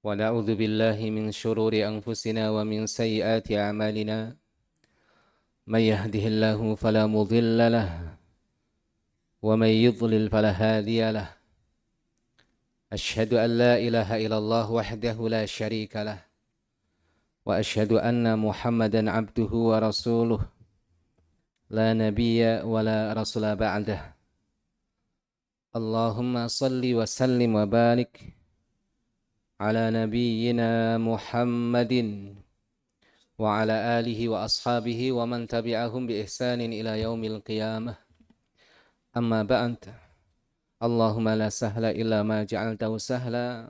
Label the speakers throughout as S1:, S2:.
S1: ونعوذ بالله من شرور أنفسنا ومن سيئات أعمالنا من يهده الله فلا مضل له ومن يضلل فلا هادي له أشهد أن لا إله إلا الله وحده لا شريك له وأشهد أن محمدا عبده ورسوله لا نبي ولا رسول بعده اللهم صل وسلم وبارك على نبينا محمد وعلى آله وأصحابه ومن تبعهم بإحسان إلى يوم القيامة أما بعد اللهم لا سهل إلا ما جعلته سهلا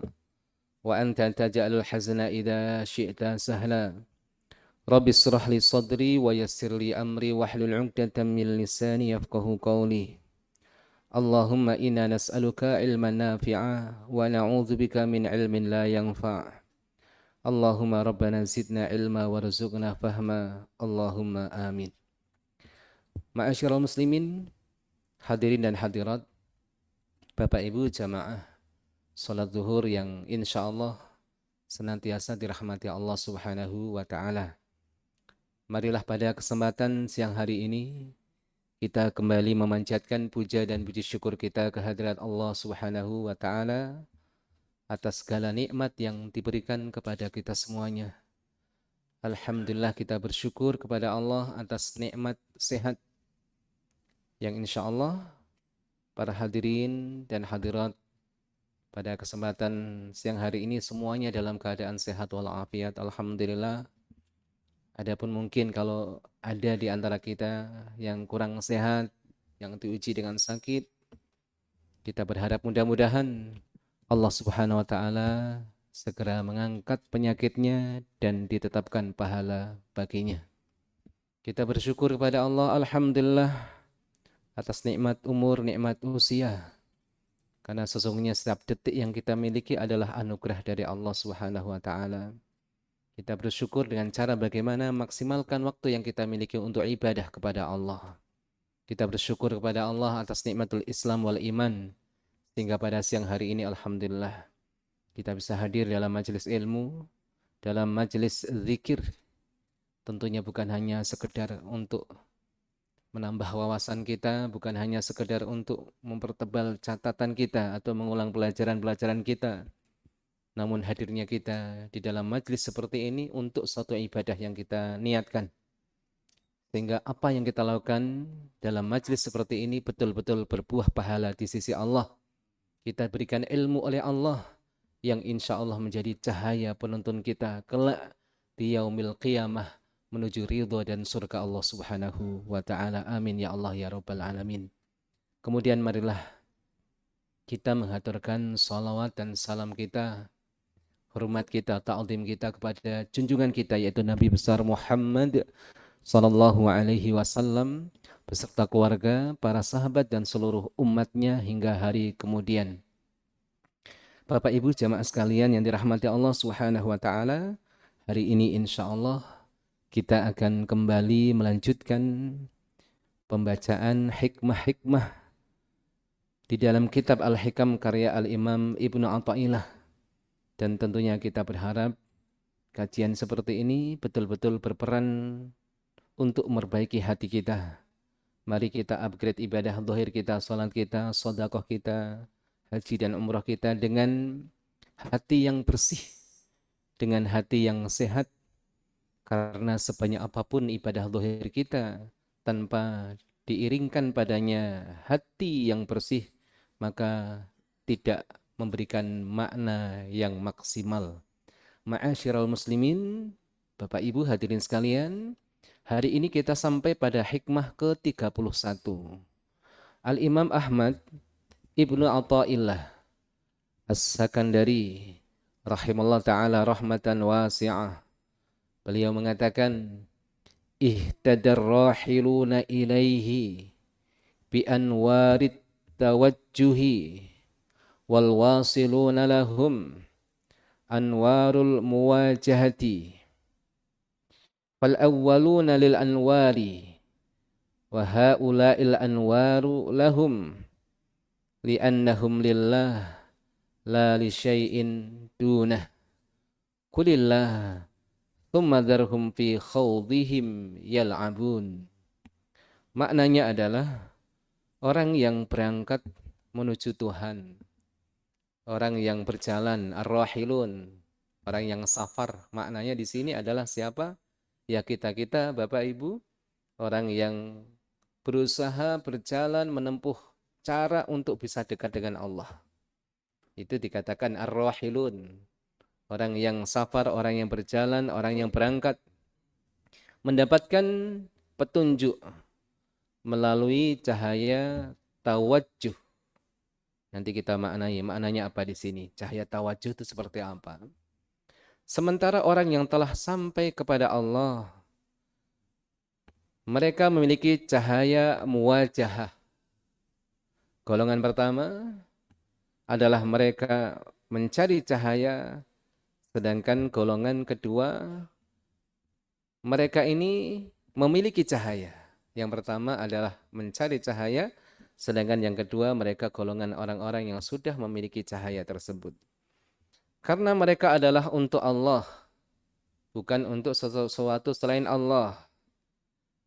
S1: وأنت تجعل الحزن إذا شئت سهلا رب اشرح لي صدري ويسر لي أمري واحلل عقدة من لساني يفقه قولي اللهم إنا نسألك علما نافعا ونعوذ بك من علم لا ينفع اللهم ربنا زدنا علما warzuqna fahma Allahumma amin. Ma'asyiral muslimin, hadirin dan hadirat, Bapak Ibu jamaah salat zuhur yang insyaallah senantiasa dirahmati Allah Subhanahu wa taala. Marilah pada kesempatan siang hari ini kita kembali memanjatkan puja dan puji syukur kita kehadirat Allah Subhanahu wa taala atas segala nikmat yang diberikan kepada kita semuanya. Alhamdulillah kita bersyukur kepada Allah atas nikmat sehat yang insya Allah para hadirin dan hadirat pada kesempatan siang hari ini semuanya dalam keadaan sehat walafiat. Alhamdulillah. Adapun mungkin kalau ada di antara kita yang kurang sehat, yang diuji dengan sakit, kita berharap mudah-mudahan Allah Subhanahu wa taala segera mengangkat penyakitnya dan ditetapkan pahala baginya. Kita bersyukur kepada Allah, alhamdulillah, atas nikmat umur, nikmat usia. Karena sesungguhnya setiap detik yang kita miliki adalah anugerah dari Allah Subhanahu wa taala. Kita bersyukur dengan cara bagaimana maksimalkan waktu yang kita miliki untuk ibadah kepada Allah. Kita bersyukur kepada Allah atas nikmatul Islam wal iman. Sehingga pada siang hari ini alhamdulillah kita bisa hadir dalam majelis ilmu, dalam majelis zikir. Tentunya bukan hanya sekedar untuk menambah wawasan kita, bukan hanya sekedar untuk mempertebal catatan kita atau mengulang pelajaran-pelajaran kita. Namun hadirnya kita di dalam majelis seperti ini untuk suatu ibadah yang kita niatkan. Sehingga apa yang kita lakukan dalam majelis seperti ini betul-betul berbuah pahala di sisi Allah. Kita berikan ilmu oleh Allah yang insya Allah menjadi cahaya penuntun kita kelak di yaumil qiyamah menuju ridha dan surga Allah Subhanahu wa taala. Amin ya Allah ya rabbal alamin. Kemudian marilah kita menghaturkan salawat dan salam kita, hormat kita, ta'zim kita kepada junjungan kita yaitu Nabi besar Muhammad sallallahu alaihi wasallam beserta keluarga, para sahabat dan seluruh umatnya hingga hari kemudian. Bapak Ibu jamaah sekalian yang dirahmati Allah Subhanahu wa taala, hari ini insyaallah kita akan kembali melanjutkan pembacaan hikmah-hikmah di dalam kitab Al-Hikam karya Al-Imam Ibnu Athaillah. Dan tentunya kita berharap kajian seperti ini betul-betul berperan untuk memperbaiki hati kita. Mari kita upgrade ibadah zahir kita, salat kita, sedekah kita, haji dan umrah kita dengan hati yang bersih, dengan hati yang sehat. Karena sebanyak apapun ibadah zahir kita, tanpa diiringkan padanya hati yang bersih, maka tidak memberikan makna yang maksimal. Ma'asyiral muslimin, Bapak Ibu hadirin sekalian, hari ini kita sampai pada hikmah ke-31. Al-Imam Ahmad Ibnu Athaillah As-Sakandari rahimallahu ta'ala rahmatan wasi'ah. Beliau mengatakan, ihtadar rahiluna ilaihi bi anwarit tawajjuhi wal wasiluna lahum anwarul muwajahati fal awwaluna lil anwari wa haula'il anwaru lahum li'annahum lillah la li syai'in dunah. Qulillah tsumma dzarhum fi khawdihim yal'abun. Maknanya adalah orang yang berangkat menuju Tuhan, orang yang berjalan, ar-rahilun, orang yang safar. Maknanya di sini adalah siapa? Ya kita-kita, Bapak Ibu, orang yang berusaha berjalan menempuh cara untuk bisa dekat dengan Allah. Itu dikatakan ar-rahilun. Orang yang safar, orang yang berjalan, orang yang berangkat mendapatkan petunjuk melalui cahaya tawajjuh. Nanti kita maknanya apa di sini? Cahaya tawajjuh itu seperti apa? Sementara orang yang telah sampai kepada Allah, mereka memiliki cahaya muwajahah. Golongan pertama adalah mereka mencari cahaya, sedangkan golongan kedua, mereka ini memiliki cahaya. Yang pertama adalah mencari cahaya, sedangkan yang kedua mereka golongan orang-orang yang sudah memiliki cahaya tersebut. Karena mereka adalah untuk Allah, bukan untuk sesuatu selain Allah.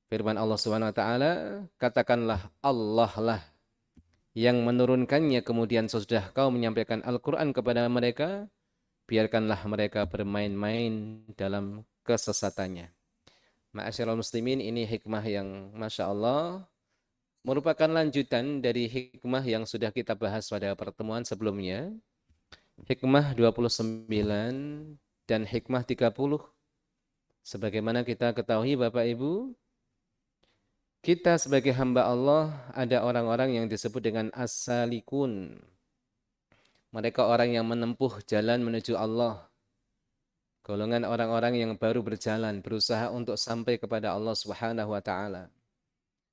S1: Firman Allah Subhanahu wa taala, katakanlah Allah lah yang menurunkannya, kemudian sesudah kau menyampaikan Al-Qur'an kepada mereka, biarkanlah mereka bermain-main dalam kesesatannya. Ma'asyiral muslimin, ini hikmah yang Masya Allah merupakan lanjutan dari hikmah yang sudah kita bahas pada pertemuan sebelumnya. Hikmah 29 dan hikmah 30. Sebagaimana kita ketahui Bapak Ibu, kita sebagai hamba Allah ada orang-orang yang disebut dengan as-salikun. Mereka orang yang menempuh jalan menuju Allah. Golongan orang-orang yang baru berjalan, berusaha untuk sampai kepada Allah Subhanahu wa taala.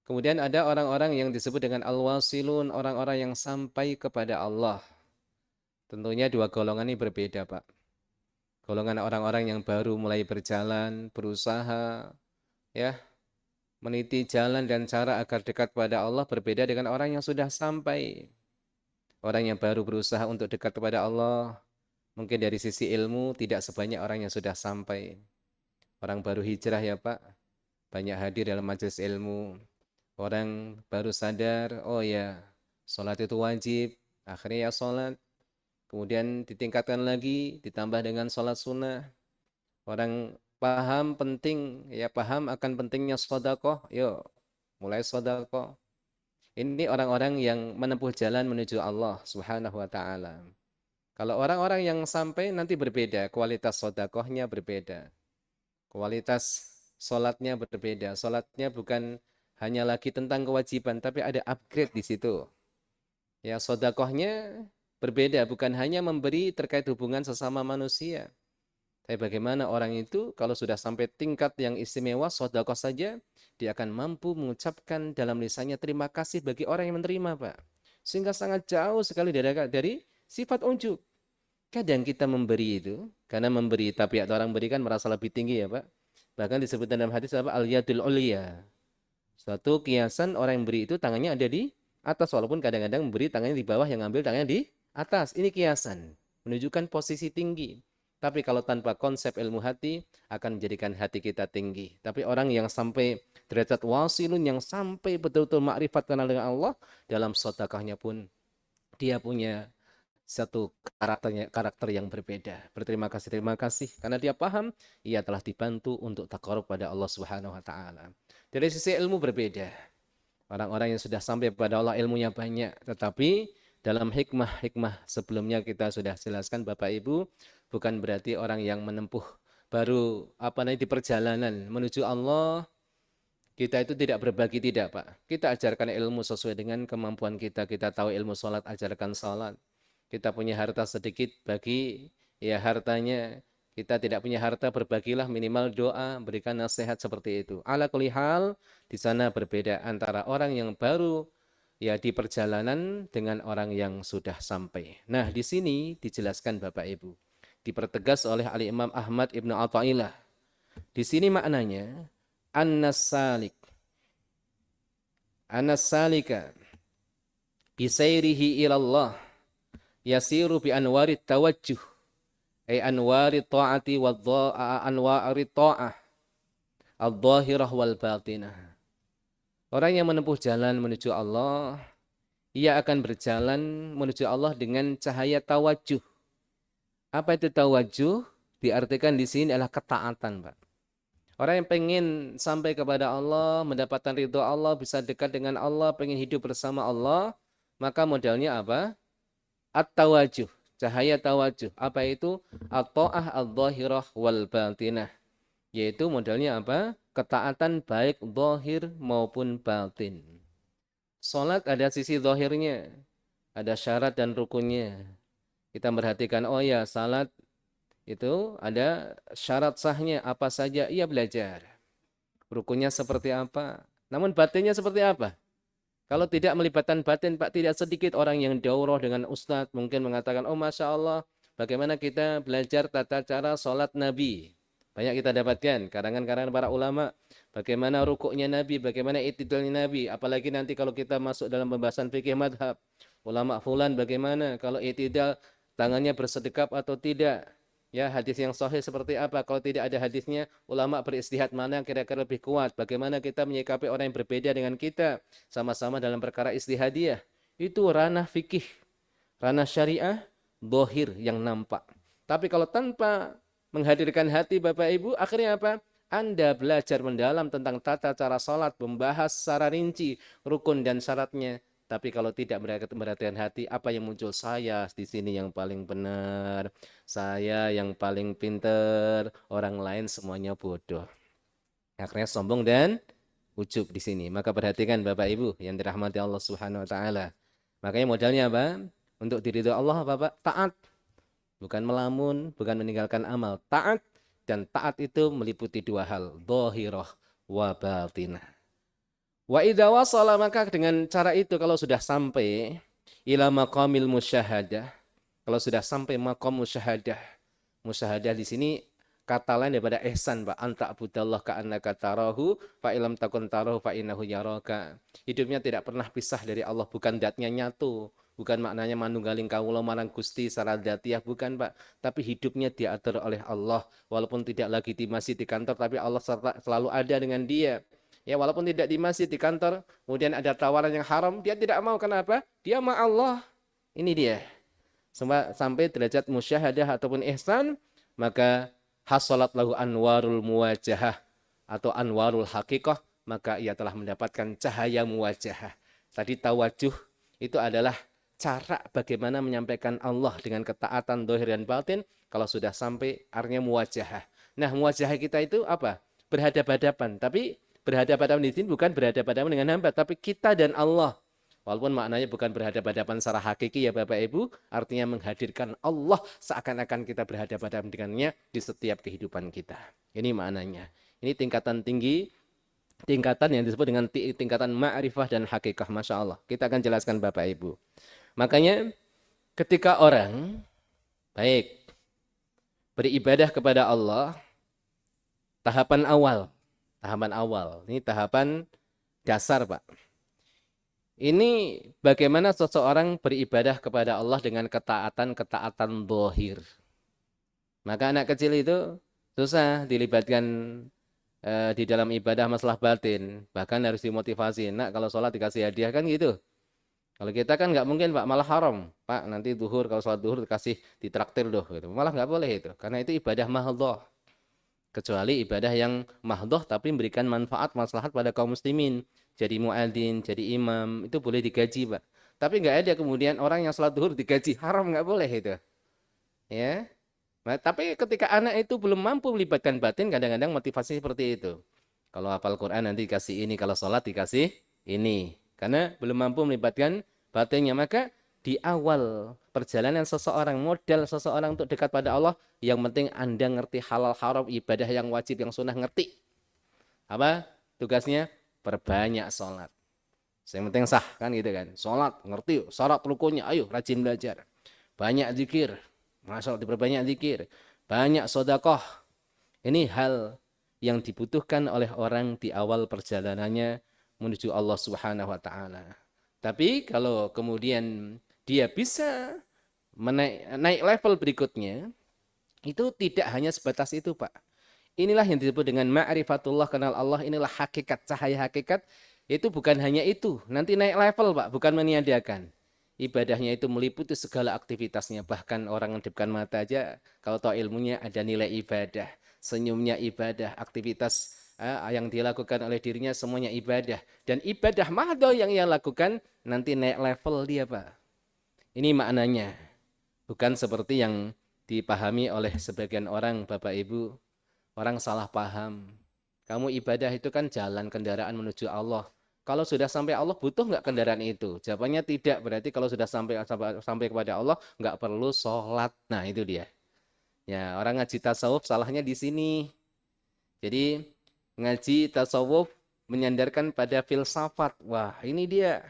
S1: Kemudian ada orang-orang yang disebut dengan al-wasilun, orang-orang yang sampai kepada Allah. Tentunya dua golongan ini berbeda, Pak. Golongan orang-orang yang baru mulai berjalan, berusaha, ya, meniti jalan dan cara agar dekat pada Allah berbeda dengan orang yang sudah sampai. Orang yang baru berusaha untuk dekat kepada Allah, mungkin dari sisi ilmu tidak sebanyak orang yang sudah sampai. Orang baru hijrah ya Pak, banyak hadir dalam majelis ilmu. Orang baru sadar, oh ya, sholat itu wajib, akhirnya ya sholat. Kemudian ditingkatkan lagi, ditambah dengan sholat sunnah. Orang paham penting, ya paham akan pentingnya sedekah, yuk mulai sedekah. Ini orang-orang yang menempuh jalan menuju Allah Subhanahu wa taala. Kalau orang-orang yang sampai nanti berbeda, kualitas sedekahnya berbeda. Kualitas sholatnya berbeda. Sholatnya bukan hanya lagi tentang kewajiban, tapi ada upgrade di situ. Ya, sedekahnya berbeda, bukan hanya memberi terkait hubungan sesama manusia. Tapi bagaimana orang itu kalau sudah sampai tingkat yang istimewa, sedekah saja, dia akan mampu mengucapkan dalam lisannya terima kasih bagi orang yang menerima, Pak. Sehingga sangat jauh sekali dari sifat ujub. Kadang kita memberi itu, karena memberi tapi atau orang berikan merasa lebih tinggi ya Pak. Bahkan disebut dalam hadis apa? Al-yadul ulya. Suatu kiasan orang yang beri itu tangannya ada di atas, walaupun kadang-kadang memberi tangannya di bawah, yang ngambil tangannya di atas. Ini kiasan, menunjukkan posisi tinggi. Tapi kalau tanpa konsep ilmu hati, akan menjadikan hati kita tinggi. Tapi orang yang sampai derajat wasilun, yang sampai betul-betul makrifat kenal dengan Allah, dalam sedekahnya pun dia punya satu karakter yang berbeda. Terima kasih karena dia paham ia telah dibantu untuk taqarrub pada Allah Subhanahu wa taala. Dari sisi ilmu berbeda. Orang-orang yang sudah sampai kepada Allah ilmunya banyak, tetapi dalam hikmah-hikmah sebelumnya kita sudah jelaskan Bapak Ibu, bukan berarti orang yang menempuh baru di perjalanan menuju Allah kita itu tidak berbagi, tidak Pak. Kita ajarkan ilmu sesuai dengan kemampuan kita. Kita tahu ilmu sholat, ajarkan sholat. Kita punya harta sedikit, bagi ya hartanya. Kita tidak punya harta, berbagilah minimal doa, berikan nasihat seperti itu. Ala kulli hal, di sana berbeda antara orang yang baru ya di perjalanan dengan orang yang sudah sampai. Nah, di sini dijelaskan Bapak Ibu. Dipertegas oleh Al-Imam Ahmad Ibnu Athaillah. Di sini maknanya an-nasalik. An-nasalika bisairihi ilallah yasiru bi anwarit tawajjuh Ay anwari ta'ati wa anwari ta'ah al-dhahirah wal batinah. Orang yang menempuh jalan menuju Allah, ia akan berjalan menuju Allah dengan cahaya tawajuh. Apa itu tawajuh? Diartikan di sini adalah ketaatan, Pak. Orang yang pengen sampai kepada Allah, mendapatkan ridho Allah, bisa dekat dengan Allah, pengen hidup bersama Allah, maka modalnya apa? At-tawajuh, cahaya tawajuh. Apa itu? At-ta'ah al-dhahirah wal batinah. Yaitu modalnya apa? Ketaatan baik zahir maupun batin. Salat ada sisi zahirnya, ada syarat dan rukunnya. Kita perhatikan, oh ya, salat itu ada syarat sahnya apa saja, ia belajar. Rukunnya seperti apa? Namun batinnya seperti apa? Kalau tidak melibatkan batin, Pak, tidak sedikit orang yang daurah dengan ustadz mungkin mengatakan, oh Masya Allah, bagaimana kita belajar tata cara sholat Nabi. Banyak kita dapatkan, karangan-karangan para ulama, bagaimana rukuknya Nabi, bagaimana itidalnya Nabi. Apalagi nanti kalau kita masuk dalam pembahasan fikih madhab. Ulama fulan bagaimana, kalau itidal tangannya bersedekap atau tidak. Ya, hadis yang sahih seperti apa? Kalau tidak ada hadisnya, ulama beristihad mana yang kira-kira lebih kuat. Bagaimana kita menyikapi orang yang berbeda dengan kita, sama-sama dalam perkara istihadiyah. Itu ranah fikih, ranah syariah, dohir yang nampak. Tapi kalau tanpa menghadirkan hati Bapak Ibu, akhirnya apa? Anda belajar mendalam tentang tata cara sholat, membahas secara rinci, rukun dan syaratnya. Tapi kalau tidak memperhatikan hati, apa yang muncul? Saya di sini yang paling benar, saya yang paling pinter, orang lain semuanya bodoh. Akhirnya sombong dan ujub di sini. Maka perhatikan Bapak Ibu yang dirahmati Allah Subhanahu wa taala. Makanya modalnya apa? Untuk diridhoi Allah apa, Pak? Taat. Bukan melamun, bukan meninggalkan amal. Taat, dan taat itu meliputi dua hal, dhahirah wa batinah. Wa idza wasala, maka dengan cara itu kalau sudah sampai ila maqamil musyahadah, kalau sudah sampai maqam musyahadah. Musyahadah di sini kata lain daripada ihsan, Pak. Anta abudallah ka'annaka tarahu fa ilam takun tarahu fa innahu yaraka. Hidupnya tidak pernah pisah dari Allah, bukan datnya nyatu, bukan maknanya manunggaling kawula marang Gusti secara dzatiyah, bukan, Pak. Tapi hidupnya diatur oleh Allah, walaupun tidak lagi di masjid di kantor, tapi Allah selalu ada dengan dia. Ya, walaupun tidak di masjid di kantor, kemudian ada tawaran yang haram, dia tidak mau. Kenapa? Dia ma Allah. Ini dia. Sampai derajat musyahadah ataupun ihsan, maka hasalat lahu anwarul muwajahah atau anwarul hakikah, maka ia telah mendapatkan cahaya muwajahah. Tadi tawajuh itu adalah cara bagaimana menyampaikan Allah dengan ketaatan zahir dan batin. Kalau sudah sampai artinya muwajahah. Nah, muwajahah kita itu apa? Berhadapan-hadapan. Tapi berhadapan-hadapan di sini bukan berhadapan-hadapan dengan hamba, tapi kita dan Allah. Walaupun maknanya bukan berhadapan-hadapan secara hakiki ya Bapak Ibu, artinya menghadirkan Allah seakan-akan kita berhadapan-hadapan dengannya di setiap kehidupan kita. Ini maknanya. Ini tingkatan tinggi, tingkatan yang disebut dengan tingkatan ma'rifah dan hakikah. Masya Allah. Kita akan jelaskan Bapak Ibu. Makanya ketika orang baik beribadah kepada Allah, tahapan awal, ini tahapan dasar, Pak. Ini bagaimana seseorang beribadah kepada Allah dengan ketaatan zahir. Maka anak kecil itu susah dilibatkan di dalam ibadah masalah batin. Bahkan harus dimotivasi. Nak, kalau sholat dikasih hadiah kan gitu. Kalau kita kan nggak mungkin, Pak, malah haram. Pak, nanti duhur, kalau sholat duhur dikasih ditraktir doh. Gitu. Malah nggak boleh itu. Karena itu ibadah mahdhah. Kecuali ibadah yang mahdhah tapi memberikan manfaat maslahat pada kaum muslimin. Jadi muadzin, jadi imam, itu boleh digaji, Pak. Tapi nggak ada kemudian orang yang sholat duhur digaji, haram, nggak boleh itu. Ya. Nah, tapi ketika anak itu belum mampu melibatkan batin, kadang-kadang motivasi seperti itu. Kalau hafal Quran nanti dikasih ini, kalau sholat dikasih ini. Karena belum mampu melibatkan batinnya, maka di awal perjalanan seseorang, modal seseorang untuk dekat pada Allah, yang penting Anda ngerti halal haram, ibadah yang wajib, yang sunnah, ngerti. Apa tugasnya? Perbanyak sholat. Yang penting sah, kan gitu kan. Sholat, ngerti, syarat rukunnya, ayo rajin belajar. Banyak zikir, Masya Allah, diperbanyak zikir. Banyak sedekah. Ini hal yang dibutuhkan oleh orang di awal perjalanannya menuju Allah Subhanahu wa taala. Tapi kalau kemudian dia bisa naik level berikutnya, Itu tidak hanya sebatas itu, Pak. Inilah yang disebut dengan ma'rifatullah, kenal Allah. Inilah hakikat, cahaya hakikat. Itu bukan hanya itu. Nanti naik level, Pak, bukan meniadakan. Ibadahnya itu meliputi segala aktivitasnya. Bahkan orang ngedipkan mata aja, kalau tahu ilmunya ada nilai ibadah. Senyumnya ibadah, aktivitas yang dilakukan oleh dirinya semuanya ibadah. Dan ibadah mahdoh yang ia lakukan, nanti naik level dia, Pak. Ini maknanya. Bukan seperti yang dipahami oleh sebagian orang, Bapak Ibu. Orang salah paham. Kamu ibadah itu kan jalan kendaraan menuju Allah. Kalau sudah sampai Allah butuh nggak kendaraan itu? Jawabannya tidak. Berarti kalau sudah sampai kepada Allah nggak perlu sholat. Nah itu dia. Ya orang ngaji tasawuf salahnya di sini. Jadi ngaji tasawuf menyandarkan pada filsafat. Wah ini dia.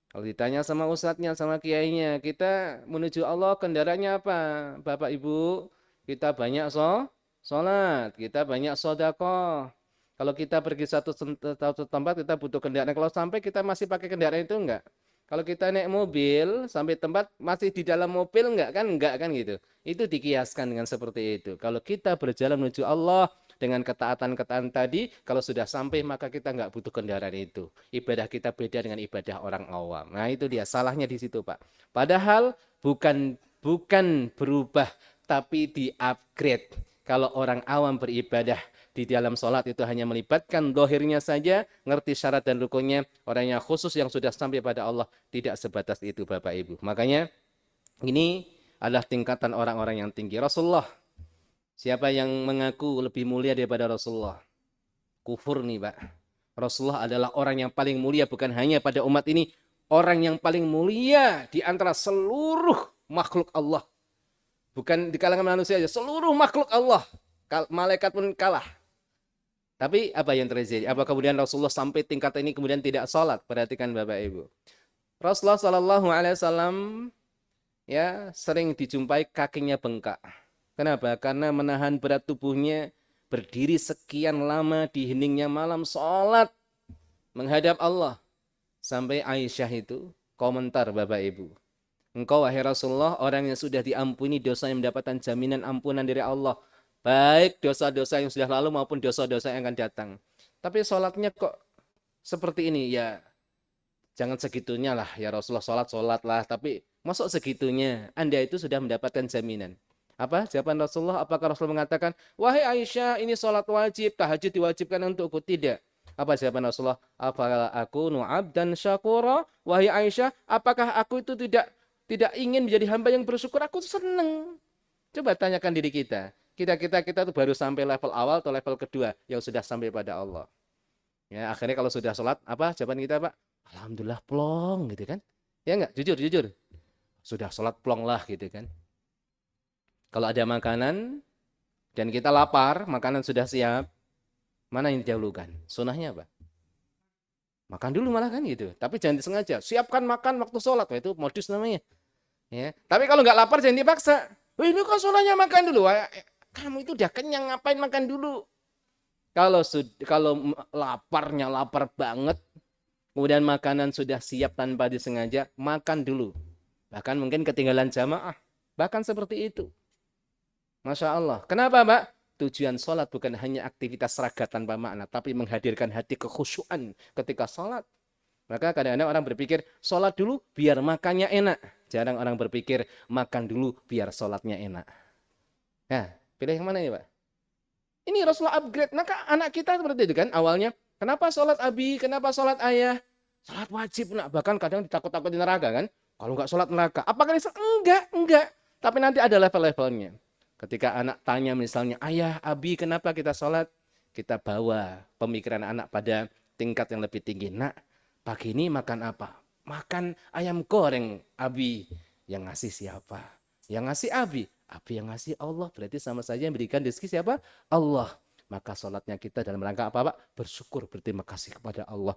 S1: Kalau ditanya sama ustadznya, sama kiainya, kita menuju Allah kendaraannya apa? Bapak Ibu, kita banyak sholat, kita banyak sedekah. Kalau kita pergi satu tempat, kita butuh kendaraan. Kalau sampai kita masih pakai kendaraan itu enggak. Kalau kita naik mobil, sampai tempat masih di dalam mobil enggak kan? Enggak kan gitu. Itu dikiaskan dengan seperti itu. Kalau kita berjalan menuju Allah, dengan ketaatan-ketaatan tadi, kalau sudah sampai maka kita nggak butuh kendaraan itu. Ibadah kita beda dengan ibadah orang awam. Nah itu dia, salahnya di situ Pak. Padahal bukan berubah, tapi di-upgrade. Kalau orang awam beribadah di dalam sholat itu hanya melibatkan dohirnya saja, ngerti syarat dan rukunnya, orangnya khusus yang sudah sampai pada Allah, tidak sebatas itu Bapak Ibu. Makanya ini adalah tingkatan orang-orang yang tinggi. Rasulullah, siapa yang mengaku lebih mulia daripada Rasulullah? Kufur nih Pak. Rasulullah adalah orang yang paling mulia bukan hanya pada umat ini. Orang yang paling mulia di antara seluruh makhluk Allah. Bukan di kalangan manusia saja, seluruh makhluk Allah. Malaikat pun kalah. Tapi apa yang terjadi? Apa kemudian Rasulullah sampai tingkat ini kemudian tidak sholat? Perhatikan Bapak Ibu. Rasulullah SAW ya sering dijumpai kakinya bengkak. Kenapa? Karena menahan berat tubuhnya, berdiri sekian lama di heningnya malam, sholat, menghadap Allah. Sampai Aisyah itu komentar Bapak Ibu. Engkau wahai Rasulullah, orang yang sudah diampuni dosa yang mendapatkan jaminan ampunan dari Allah. Baik dosa-dosa yang sudah lalu maupun dosa-dosa yang akan datang. Tapi sholatnya kok seperti ini? Ya jangan segitunya lah ya Rasulullah, sholat lah. Tapi masuk segitunya, Anda itu sudah mendapatkan jaminan. Apa jawaban Rasulullah? Apakah Rasul mengatakan, wahai Aisyah, ini sholat wajib, tahajud diwajibkan untukku? Tidak. Apa jawaban Rasulullah? Apakah aku nu'ab dan syakura? Wahai Aisyah, apakah aku itu tidak ingin menjadi hamba yang bersyukur? Aku senang. Coba tanyakan diri kita. Kita tuh baru sampai level awal atau level kedua yang sudah sampai pada Allah. Ya, akhirnya kalau sudah sholat, apa jawaban kita Pak? Alhamdulillah plong gitu kan? Ya enggak? Jujur. Sudah sholat plong lah gitu kan? Kalau ada makanan dan kita lapar, makanan sudah siap, mana yang didahulukan? Sunnahnya apa? Makan dulu malah kan gitu. Tapi jangan disengaja. Siapkan makan waktu sholat. Wah, itu modus namanya. Ya. Tapi kalau nggak lapar jangan dipaksa. Ini kan sunnahnya makan dulu. Wah, kamu itu udah kenyang, ngapain makan dulu? Kalau laparnya lapar banget, kemudian makanan sudah siap tanpa disengaja, makan dulu. Bahkan mungkin ketinggalan jamaah. Bahkan seperti itu. Masya Allah. Kenapa Mbak? Tujuan sholat bukan hanya aktivitas raga tanpa makna, tapi menghadirkan hati kekhusyuan ketika sholat. Maka kadang-kadang orang berpikir, sholat dulu biar makannya enak. Jarang orang berpikir, makan dulu biar sholatnya enak. Nah, pilih yang mana ya Pak? Ini Rasulullah upgrade. Maka anak kita seperti itu kan awalnya. Kenapa sholat abi? Kenapa sholat ayah? Sholat wajib. Nah, bahkan kadang ditakut-takutin neraka kan. Kalau nggak sholat neraka. Apakah bisa? Enggak. Tapi nanti ada level-levelnya. Ketika anak tanya misalnya, ayah, abi, kenapa kita sholat? Kita bawa pemikiran anak pada tingkat yang lebih tinggi. Nak, pagi ini makan apa? Makan ayam goreng, abi. Yang ngasih siapa? Yang ngasih abi. Abi yang ngasih Allah. Berarti sama saja yang berikan rezeki siapa? Allah. Maka sholatnya kita dalam rangka apa Pak? Bersyukur, berterima kasih kepada Allah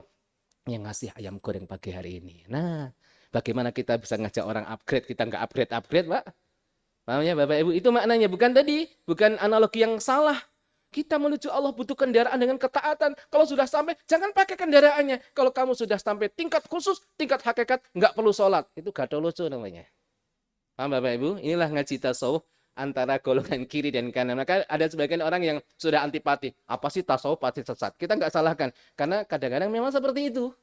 S1: yang ngasih ayam goreng pagi hari ini. Nah, bagaimana kita bisa ngajak orang upgrade? Kita nggak upgrade Pak. Paham ya Bapak Ibu? Itu maknanya. Bukan analogi yang salah. Kita menuju Allah butuh kendaraan dengan ketaatan. Kalau sudah sampai, jangan pakai kendaraannya. Kalau kamu sudah sampai tingkat khusus, tingkat hakikat, nggak perlu sholat. Itu gatel lucu namanya. Paham Bapak Ibu? Inilah ngaji tasawuf. antara golongan kiri dan kanan. Maka ada sebagian orang yang sudah antipati. Apa sih tasawuf pasti sesat? Kita nggak salahkan. Karena kadang-kadang memang seperti itu.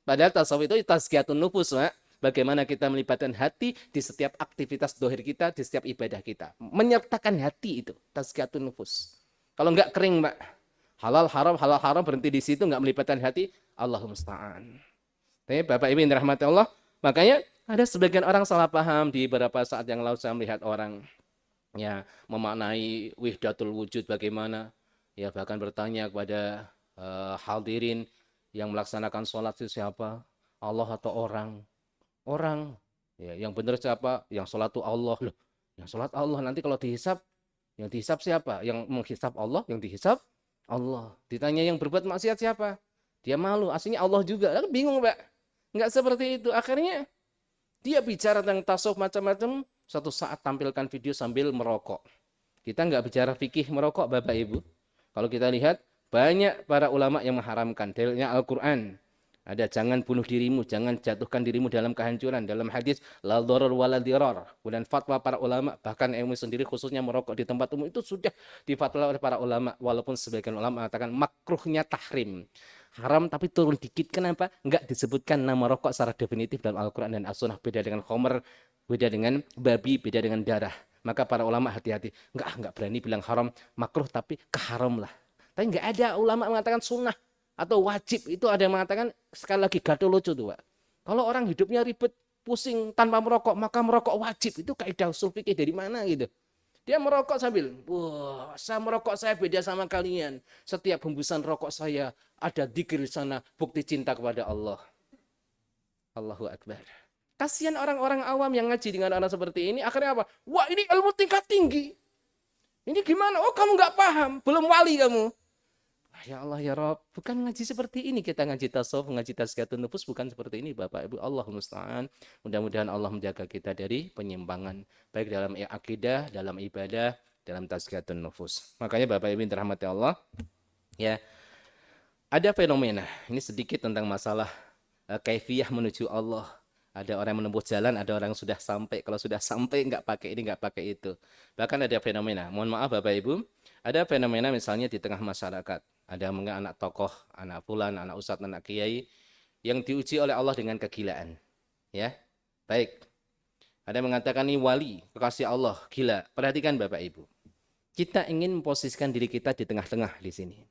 S1: Padahal tasawuf itu tazkiyatun nufus, Pak. Bagaimana kita melibatkan hati di setiap aktivitas dohir kita, di setiap ibadah kita. Menyertakan hati itu, tazkiyatun nufus. Kalau nggak kering, Pak. Halal haram berhenti di situ, nggak melibatkan hati, Allahumma musta'an. Tapi Bapak Ibu yang dirahmati Allah, makanya ada sebagian orang salah paham di beberapa saat yang lalu saya melihat orang ya memaknai wihdatul wujud bagaimana, ya bahkan bertanya kepada hadirin yang melaksanakan sholat itu siapa? Allah atau orang? Orang. Ya, yang benar siapa? Yang sholat itu Allah. Loh, yang sholat Allah. Nanti kalau dihisap, yang dihisap siapa? Yang menghisap Allah, yang dihisap Allah. Ditanya yang berbuat maksiat siapa? Dia malu. Aslinya Allah juga. Lalu bingung, Pak. Enggak seperti itu. Akhirnya dia bicara tentang tasawuf macam-macam. Suatu saat tampilkan video sambil merokok. Kita enggak bicara fikih merokok, Bapak Ibu. Kalau kita lihat, banyak para ulama yang mengharamkan. Dalilnya Al-Quran. Ada jangan bunuh dirimu, jangan jatuhkan dirimu dalam kehancuran. Dalam hadis, la dharar wa la dirar. Kemudian fatwa para ulama, bahkan MUI sendiri khususnya merokok di tempat umum itu sudah difatwa oleh para ulama. Walaupun sebagian ulama mengatakan makruhnya tahrim. Haram tapi turun dikit. Kenapa? Enggak disebutkan nama rokok secara definitif dalam Al-Quran dan As-Sunnah. Beda dengan khomer, beda dengan babi, beda dengan darah. Maka para ulama hati-hati. Enggak berani bilang haram, makruh tapi keharam lah. Tapi enggak ada ulama mengatakan sunnah atau wajib. Itu ada yang mengatakan sekali lagi gaduh lucu tuh, Pak. Kalau orang hidupnya ribet, pusing tanpa merokok, maka merokok wajib. Itu kaidah usul fikih dari mana gitu. Dia merokok sambil, wah, saya merokok saya beda sama kalian. Setiap hembusan rokok saya ada dzikir di sana, bukti cinta kepada Allah. Allahu Akbar. Kasihan orang-orang awam yang ngaji dengan orang seperti ini, akhirnya apa? Wah, ini ilmu tingkat tinggi. Ini gimana? Oh, kamu nggak paham, belum wali kamu. Ya Allah ya Rabb, bukan ngaji seperti ini kita ngaji tasawuf, ngaji tazkiyatun nufus bukan seperti ini Bapak Ibu. Allahumma musta'an. Mudah-mudahan Allah menjaga kita dari penyimpangan baik dalam akidah, dalam ibadah, dalam tazkiyatun nufus. Makanya Bapak Ibu yang dirahmati Allah, ya. Ada fenomena, ini sedikit tentang masalah kaifiyah menuju Allah. Ada orang yang menempuh jalan, ada orang yang sudah sampai. Kalau sudah sampai nggak pakai ini, nggak pakai itu. Bahkan ada fenomena, mohon maaf Bapak Ibu, ada fenomena misalnya di tengah masyarakat. Ada anak tokoh, anak fulan, anak ustadz, anak kiai yang diuji oleh Allah dengan kegilaan. Ya, baik. Ada yang mengatakan ini wali, kekasih Allah, gila. Perhatikan Bapak Ibu. Kita ingin memposisikan diri kita di tengah-tengah di sini.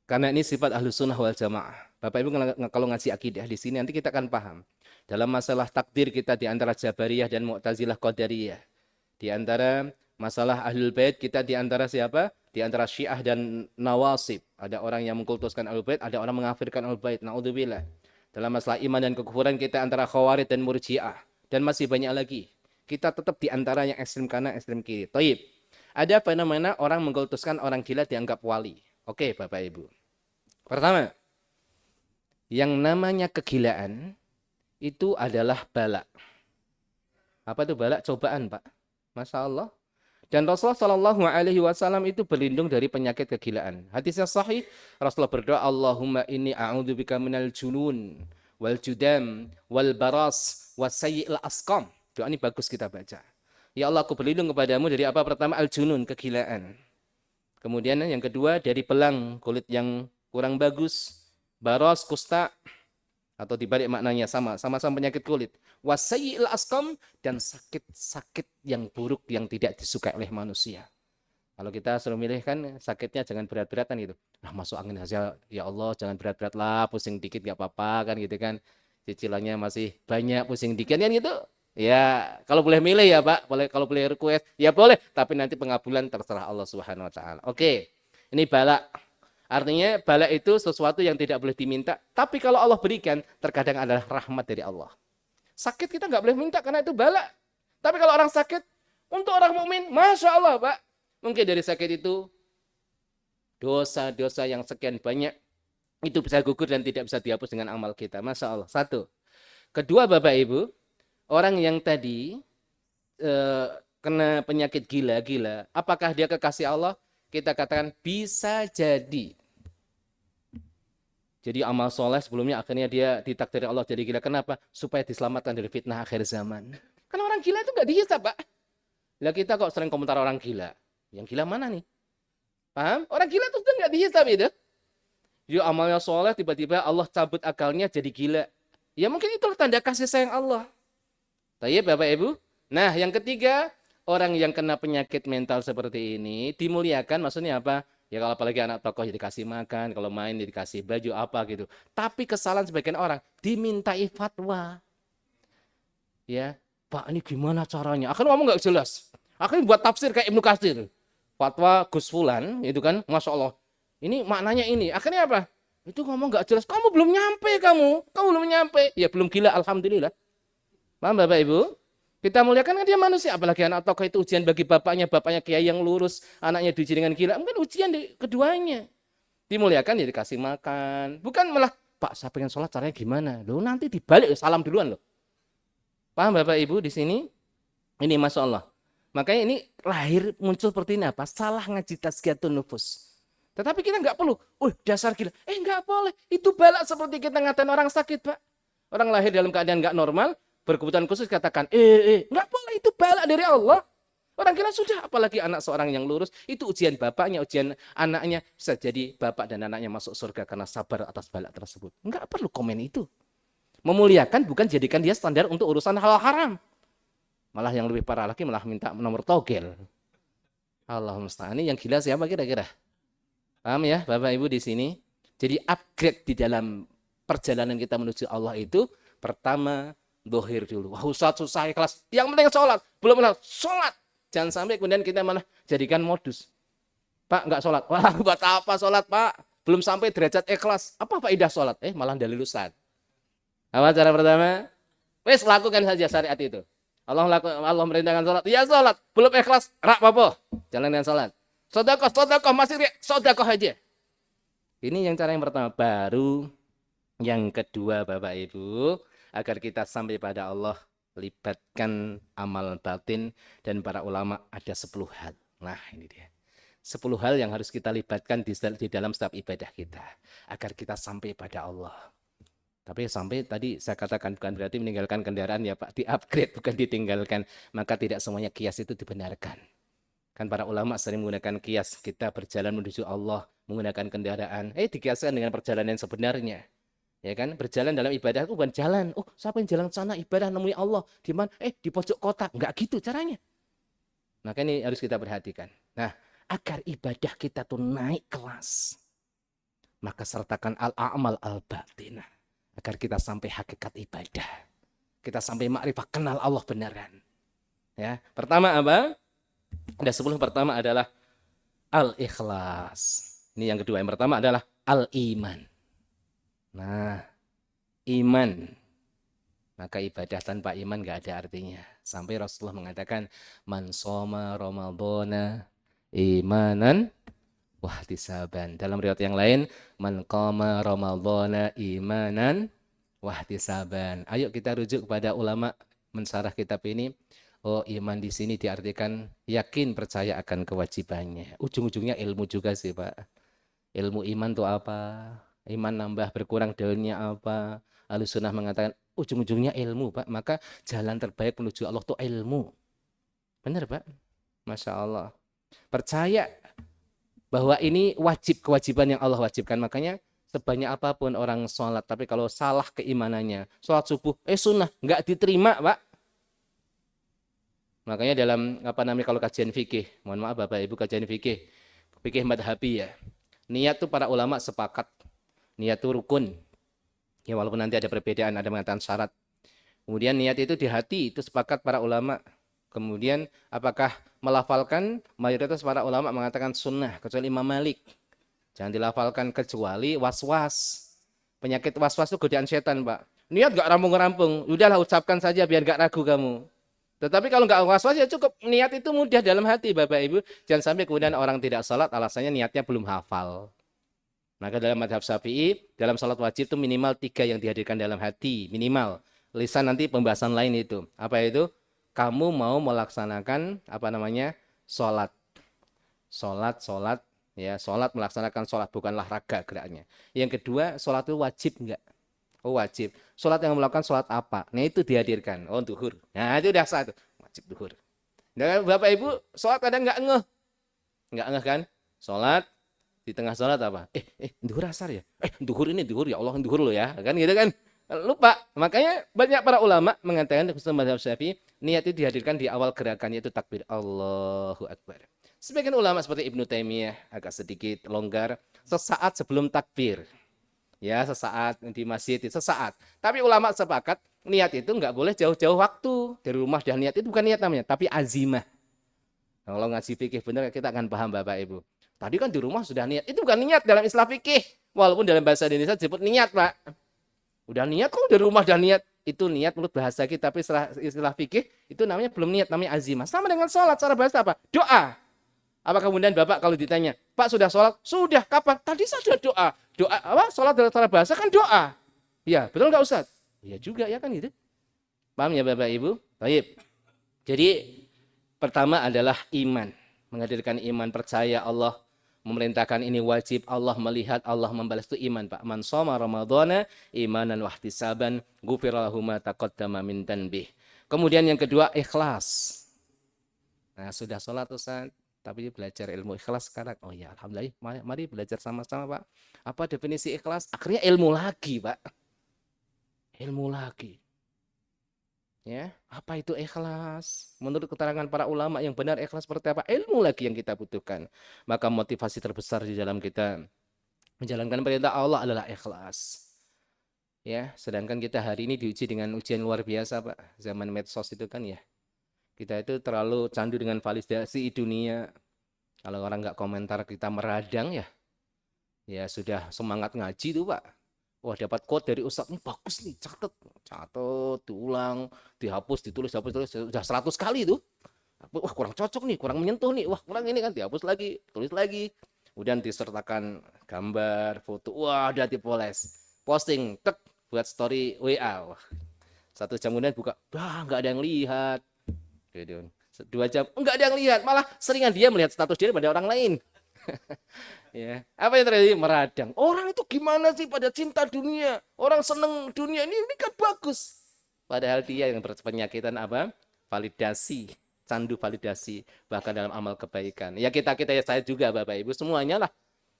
S1: Karena ini sifat ahlus sunnah wal jamaah. Bapak Ibu kalau ngaji akidah di sini nanti kita akan paham. Dalam masalah takdir kita di antara Jabariyah dan Mu'tazilah Qadariyah. Di antara masalah ahlul bait kita di antara siapa? Di antara Syiah dan Nawasib. Ada orang yang mengkultuskan ahlul bait, ada orang mengafirkan ahlul bait. Naudzubillah. Dalam masalah iman dan kekufuran kita antara Khawarij dan Murji'ah. Dan masih banyak lagi. Kita tetap di antara yang ekstrem kanan, ekstrem kiri. Taib. Ada fenomena orang mengkultuskan orang gila dianggap wali. Oke, Bapak Ibu. Pertama, yang namanya kegilaan itu adalah bala. Apa itu bala? Cobaan, Pak. Masya Allah. Dan Rasulullah Shallallahu Alaihi Wasallam itu berlindung dari penyakit kegilaan. Hadisnya sahih. Rasulullah berdoa, Allahumma inni a'udzubika minal junun wal judam wal baras wasayyi'il asqam. Doa ini bagus kita baca. Ya Allah, aku berlindung kepadamu dari apa? Pertama, al-junun, kegilaan. Kemudian yang kedua, dari belang, kulit yang kurang bagus. Baras, kusta, atau dibalik maknanya sama-sama penyakit kulit. Wasayyi'il asqam, dan sakit-sakit yang buruk yang tidak disukai oleh manusia. Kalau kita suruh milih kan sakitnya jangan berat-beratan gitu. Nah, masuk angin saja, ya Allah jangan berat-berat lah, pusing dikit gak apa-apa kan gitu kan. Cicilannya masih banyak, pusing dikit kan gitu. Ya, kalau boleh milih ya Pak, kalau boleh request ya boleh, tapi nanti pengabulan terserah Allah Subhanahu wa taala. Oke. Ini bala. Artinya bala itu sesuatu yang tidak boleh diminta, tapi kalau Allah berikan terkadang adalah rahmat dari Allah. Sakit kita nggak boleh minta karena itu bala. Tapi kalau orang sakit, untuk orang mukmin, masya Allah Pak, mungkin dari sakit itu dosa-dosa yang sekian banyak itu bisa gugur dan tidak bisa dihapus dengan amal kita. Masya Allah. Satu. Kedua Bapak Ibu, orang yang tadi kena penyakit gila-gila, apakah dia kekasih Allah? Kita katakan bisa jadi. Jadi amal soleh sebelumnya akhirnya dia ditakdiri Allah jadi gila. Kenapa? Supaya diselamatkan dari fitnah akhir zaman. Karena orang gila itu nggak dihisab, Pak.
S2: Lah kita kok sering komentar orang gila. Yang gila mana nih? Paham? Orang gila itu sudah nggak dihisab itu. Dia amalnya soleh, tiba-tiba Allah cabut akalnya jadi gila. Ya mungkin itulah tanda kasih sayang Allah. Tapi Bapak Ibu. Nah yang ketiga, orang yang kena penyakit mental seperti ini dimuliakan, maksudnya apa? Ya kalau apalagi anak tokoh ya dikasih makan, kalau main ya dikasih baju apa gitu. Tapi kesalahan sebagian orang dimintai fatwa. Ya, Pak ini gimana caranya? Akhirnya ngomong nggak jelas. Akhirnya buat tafsir kayak Ibnu Katsir. Fatwa Gus Fulan, itu kan, Masya Allah. Ini maknanya ini. Akhirnya apa? Itu ngomong nggak jelas. Kamu belum nyampe kamu belum nyampe. Ya belum gila, alhamdulillah. Paham Bapak Ibu? Kita muliakan kan dia manusia. Apalagi anak tokoh itu ujian bagi bapaknya kiai yang lurus. Anaknya diuji dengan gila. Mungkin ujian di keduanya. Dimuliakan ya dikasih makan. Bukan malah, Pak saya pengen sholat caranya gimana? Loh nanti dibalik salam duluan loh. Paham Bapak Ibu di sini? Ini Masya Allah. Makanya ini lahir muncul seperti ini apa? Salah ngaji tazkiyatun nufus. Tetapi kita nggak perlu, dasar gila. Nggak boleh. Itu balak seperti kita ngatain orang sakit, Pak. Orang lahir dalam keadaan nggak normal, berkebutuhan khusus katakan, nggak boleh. Itu balak dari Allah. Orang kira sudah, apalagi anak seorang yang lurus, itu ujian bapaknya, ujian anaknya. Bisa jadi bapak dan anaknya masuk surga karena sabar atas balak tersebut. Nggak perlu komen itu. Memuliakan bukan jadikan dia standar untuk urusan hal haram. Malah yang lebih parah lagi malah minta nomor togel. Allahumma musta'an. Yang gila siapa kira-kira? Paham ya Bapak Ibu di sini? Jadi upgrade di dalam perjalanan kita menuju Allah itu pertama dohir dulu. Wah Ustaz susah ikhlas. Yang penting sholat. Belum sholat. Jangan sampai kemudian kita malah jadikan modus. Pak nggak sholat. Wah buat apa sholat Pak? Belum sampai derajat ikhlas. Apa faedah sholat? Malah dalil Ustaz. Apa cara pertama? Wes lakukan saja syariat itu. Allah merintahkan sholat. Ya sholat. Belum ikhlas. Rak apa? Jalan dengan sholat. Sodakoh. Masih sodakoh aja. Ini yang cara yang pertama. Baru yang kedua Bapak Ibu. Agar kita sampai pada Allah. Libatkan amal batin. Dan para ulama ada 10 hal. Nah ini dia. 10 hal yang harus kita libatkan di dalam setiap ibadah kita. Agar kita sampai pada Allah. Tapi sampai tadi saya katakan bukan berarti meninggalkan kendaraan ya Pak, di-upgrade bukan ditinggalkan. Maka tidak semuanya kias itu dibenarkan. Kan para ulama sering menggunakan kias. Kita berjalan menuju Allah menggunakan kendaraan. Dikiaskan dengan perjalanan yang sebenarnya. Ya kan? Berjalan dalam ibadah itu bukan jalan. Siapa yang jalan sana ibadah nemui Allah di mana? Di pojok kota. Enggak gitu caranya. Maka ini harus kita perhatikan. Nah, agar ibadah kita tuh naik kelas, maka sertakan al-a'mal al-batinah. Agar kita sampai hakikat ibadah. Kita sampai makrifah, kenal Allah beneran. Ya, pertama apa? Ada 10. Pertama adalah al-ikhlas. Ini yang kedua. Yang pertama adalah al-iman. Nah, iman. Maka ibadah tanpa iman gak ada artinya. Sampai Rasulullah mengatakan, man shoma ramadhana imanan wahtisaban. Dalam riwayat yang lain, man qama ramadhana imanan wahtisaban. Ayo kita rujuk kepada ulama mensyarah kitab ini. Iman di sini diartikan yakin percaya akan kewajibannya. Ujung-ujungnya ilmu juga sih, Pak. Ilmu iman itu apa? Iman nambah berkurang dalilnya apa? Ahlussunnah mengatakan ujung-ujungnya ilmu, Pak. Maka jalan terbaik menuju Allah itu ilmu. Benar, Pak? Masya Allah. Percaya bahwa ini wajib, kewajiban yang Allah wajibkan. Makanya sebanyak apapun orang sholat, tapi kalau salah keimanannya, sholat subuh, sunnah, nggak diterima, Pak. Makanya dalam kalau kajian fikih, mohon maaf Bapak Ibu, kajian fikih madhabi ya. Niat tuh para ulama sepakat, niat itu rukun. Ya walaupun nanti ada perbedaan, ada mengatakan syarat. Kemudian niat itu di hati, itu sepakat para ulama. Kemudian apakah melafalkan? Mayoritas para ulama mengatakan sunnah, kecuali Imam Malik. Jangan dilafalkan kecuali was-was. Penyakit was-was itu godaan setan, Pak. Niat gak rampung-rampung, udahlah ucapkan saja biar gak ragu kamu. Tetapi kalau nggak was-was ya cukup niat itu mudah dalam hati Bapak Ibu. Jangan sampai kemudian orang tidak salat alasannya niatnya belum hafal. Maka dalam madhab Syafi'i, dalam salat wajib itu minimal 3 yang dihadirkan dalam hati. Minimal. Lisan nanti pembahasan lain itu. Apa itu? Kamu mau melaksanakan salat. Salat, ya salat melaksanakan salat bukanlah raga geraknya. Yang kedua, salat itu wajib enggak? Wajib. Sholat yang melakukan sholat apa? Nah itu dihadirkan. Duhur. Nah itu udah satu. Wajib duhur. Dan Bapak Ibu sholat kadang nggak ngeh. Nggak ngeh kan? Sholat, di tengah sholat apa? Duhur asar ya? Duhur ini duhur ya Allah, duhur lo ya. Kan gitu kan? Lupa. Makanya banyak para ulama mengatakan khusus mazhab Syafi'i, niat itu dihadirkan di awal gerakan yaitu takbir Allahu Akbar. Sebagian ulama seperti Ibnu Taimiyah agak sedikit longgar sesaat sebelum takbir. Ya, sesaat di masjid itu sesaat. Tapi ulama sepakat niat itu nggak boleh jauh-jauh waktu. Dari rumah dan niat itu bukan niat namanya, tapi azimah. Kalau ngaji fikih benar kita akan paham Bapak Ibu. Tadi kan di rumah sudah niat. Itu bukan niat dalam istilah fikih. Walaupun dalam bahasa Indonesia disebut niat, Pak. Udah niat kok dari rumah dan niat. Itu niat menurut bahasa kita, tapi istilah fikih itu namanya belum niat, namanya azimah. Sama dengan sholat, cara bahasa apa? Doa. Apa kemudian Bapak kalau ditanya, Pak sudah sholat? Sudah, kapan? Tadi saja doa. Doa apa? Sholat dalam cara bahasa kan doa. Ya, betul nggak Ustaz? Ya juga ya kan gitu. Paham ya Bapak Ibu? Baik. Jadi pertama adalah iman. Menghadirkan iman, percaya Allah memerintahkan ini wajib, Allah melihat, Allah membalas itu iman, Pak. Man shoma ramadhana imanan wahtisaban ghufira lahu ma taqaddama min dhanbih. Kemudian yang kedua ikhlas. Nah, sudah sholat Ustaz, tapi belajar ilmu ikhlas sekarang. Oh ya, alhamdulillah. Mari belajar sama-sama, Pak. Apa definisi ikhlas? Akhirnya ilmu lagi, Pak. Ilmu lagi. Ya, apa itu ikhlas? Menurut keterangan para ulama yang benar ikhlas seperti apa? Ilmu lagi yang kita butuhkan. Maka motivasi terbesar di dalam kita menjalankan perintah Allah adalah ikhlas. Ya, sedangkan kita hari ini diuji dengan ujian luar biasa, Pak. Zaman medsos itu kan ya. Kita itu terlalu candu dengan validasi dunia. Kalau orang nggak komentar kita meradang ya. Ya sudah semangat ngaji tuh, Pak. Wah dapat quote dari Ustadz ini bagus nih, catat, diulang, dihapus, ditulis, sudah 100 kali tuh. Wah kurang cocok nih, kurang menyentuh nih, wah kurang ini kan, dihapus lagi, tulis lagi. Kemudian disertakan gambar, foto, wah udah dipoles. Posting, tek, buat story WA. Wah, 1 jam kemudian buka, wah nggak ada yang lihat. 2 jam, nggak ada yang lihat, malah seringan dia melihat status dia pada orang lain. Ya, apa yang terjadi? Meradang. Orang itu gimana sih pada cinta dunia? Orang seneng dunia ini kan bagus. Padahal dia yang berpenyakitan apa? Validasi, candu validasi, bahkan dalam amal kebaikan. Ya kita ya saya juga Bapak Ibu semuanya lah.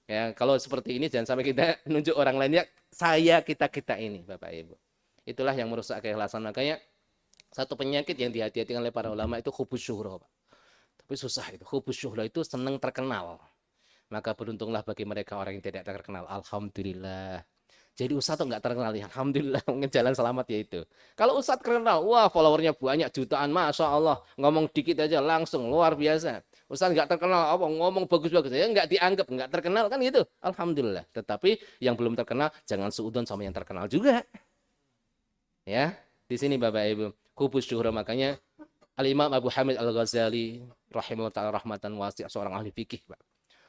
S2: Ya, kalau seperti ini jangan sampai kita nunjuk orang lain ya, saya kita ini Bapak Ibu. Itulah yang merusak keikhlasan. Makanya satu penyakit yang dihati-hatikan oleh para ulama itu hubus syuhrah, Pak. Tapi susah itu. Hubus syuhrah itu senang terkenal. Maka beruntunglah bagi mereka orang yang tidak terkenal. Alhamdulillah. Jadi Ustadz tuh nggak terkenal ya. Alhamdulillah mungkin jalan selamat ya itu. Kalau Ustadz terkenal, wah followernya banyak jutaan, masya Allah. Ngomong dikit aja langsung luar biasa. Ustadz nggak terkenal, apa ngomong bagus-bagus ya nggak dianggap, nggak terkenal kan gitu. Alhamdulillah. Tetapi yang belum terkenal jangan suudon sama yang terkenal juga. Ya, di sini Bapak Ibu. Hubus syuhrah makanya Al-Imam Abu Hamid Al-Ghazali rahimahullah ta'ala rahmatan wasi' seorang ahli fikih, Pak.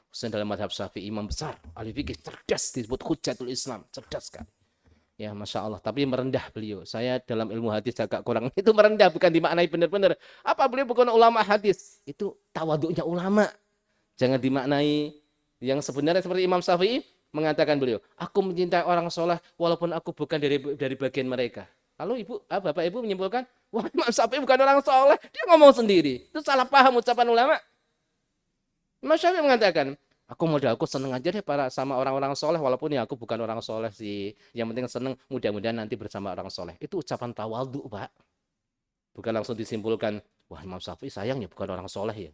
S2: Khususnya dalam mazhab Syafi'i imam besar, ahli fikih cerdas disebut Hujjatul Islam, cerdas kan. Ya, masya Allah. Tapi merendah beliau. Saya dalam ilmu hadis agak kurang. Itu merendah, bukan dimaknai benar-benar. Apa beliau bukan ulama hadis? Itu tawaduknya ulama. Jangan dimaknai yang sebenarnya seperti Imam Syafi'i mengatakan beliau, aku mencintai orang soleh walaupun aku bukan dari bagian mereka. Lalu Bapak Ibu menyimpulkan, wah Imam Syafi'i bukan orang soleh. Dia ngomong sendiri. Itu salah paham ucapan ulama. Imam Syafi'i mengatakan, aku seneng aja deh sama orang-orang soleh, walaupun ya aku bukan orang soleh sih. Yang penting seneng, mudah-mudahan nanti bersama orang soleh. Itu ucapan tawadhu, Pak. Bukan langsung disimpulkan, wah Imam Syafi'i sayang ya bukan orang soleh ya.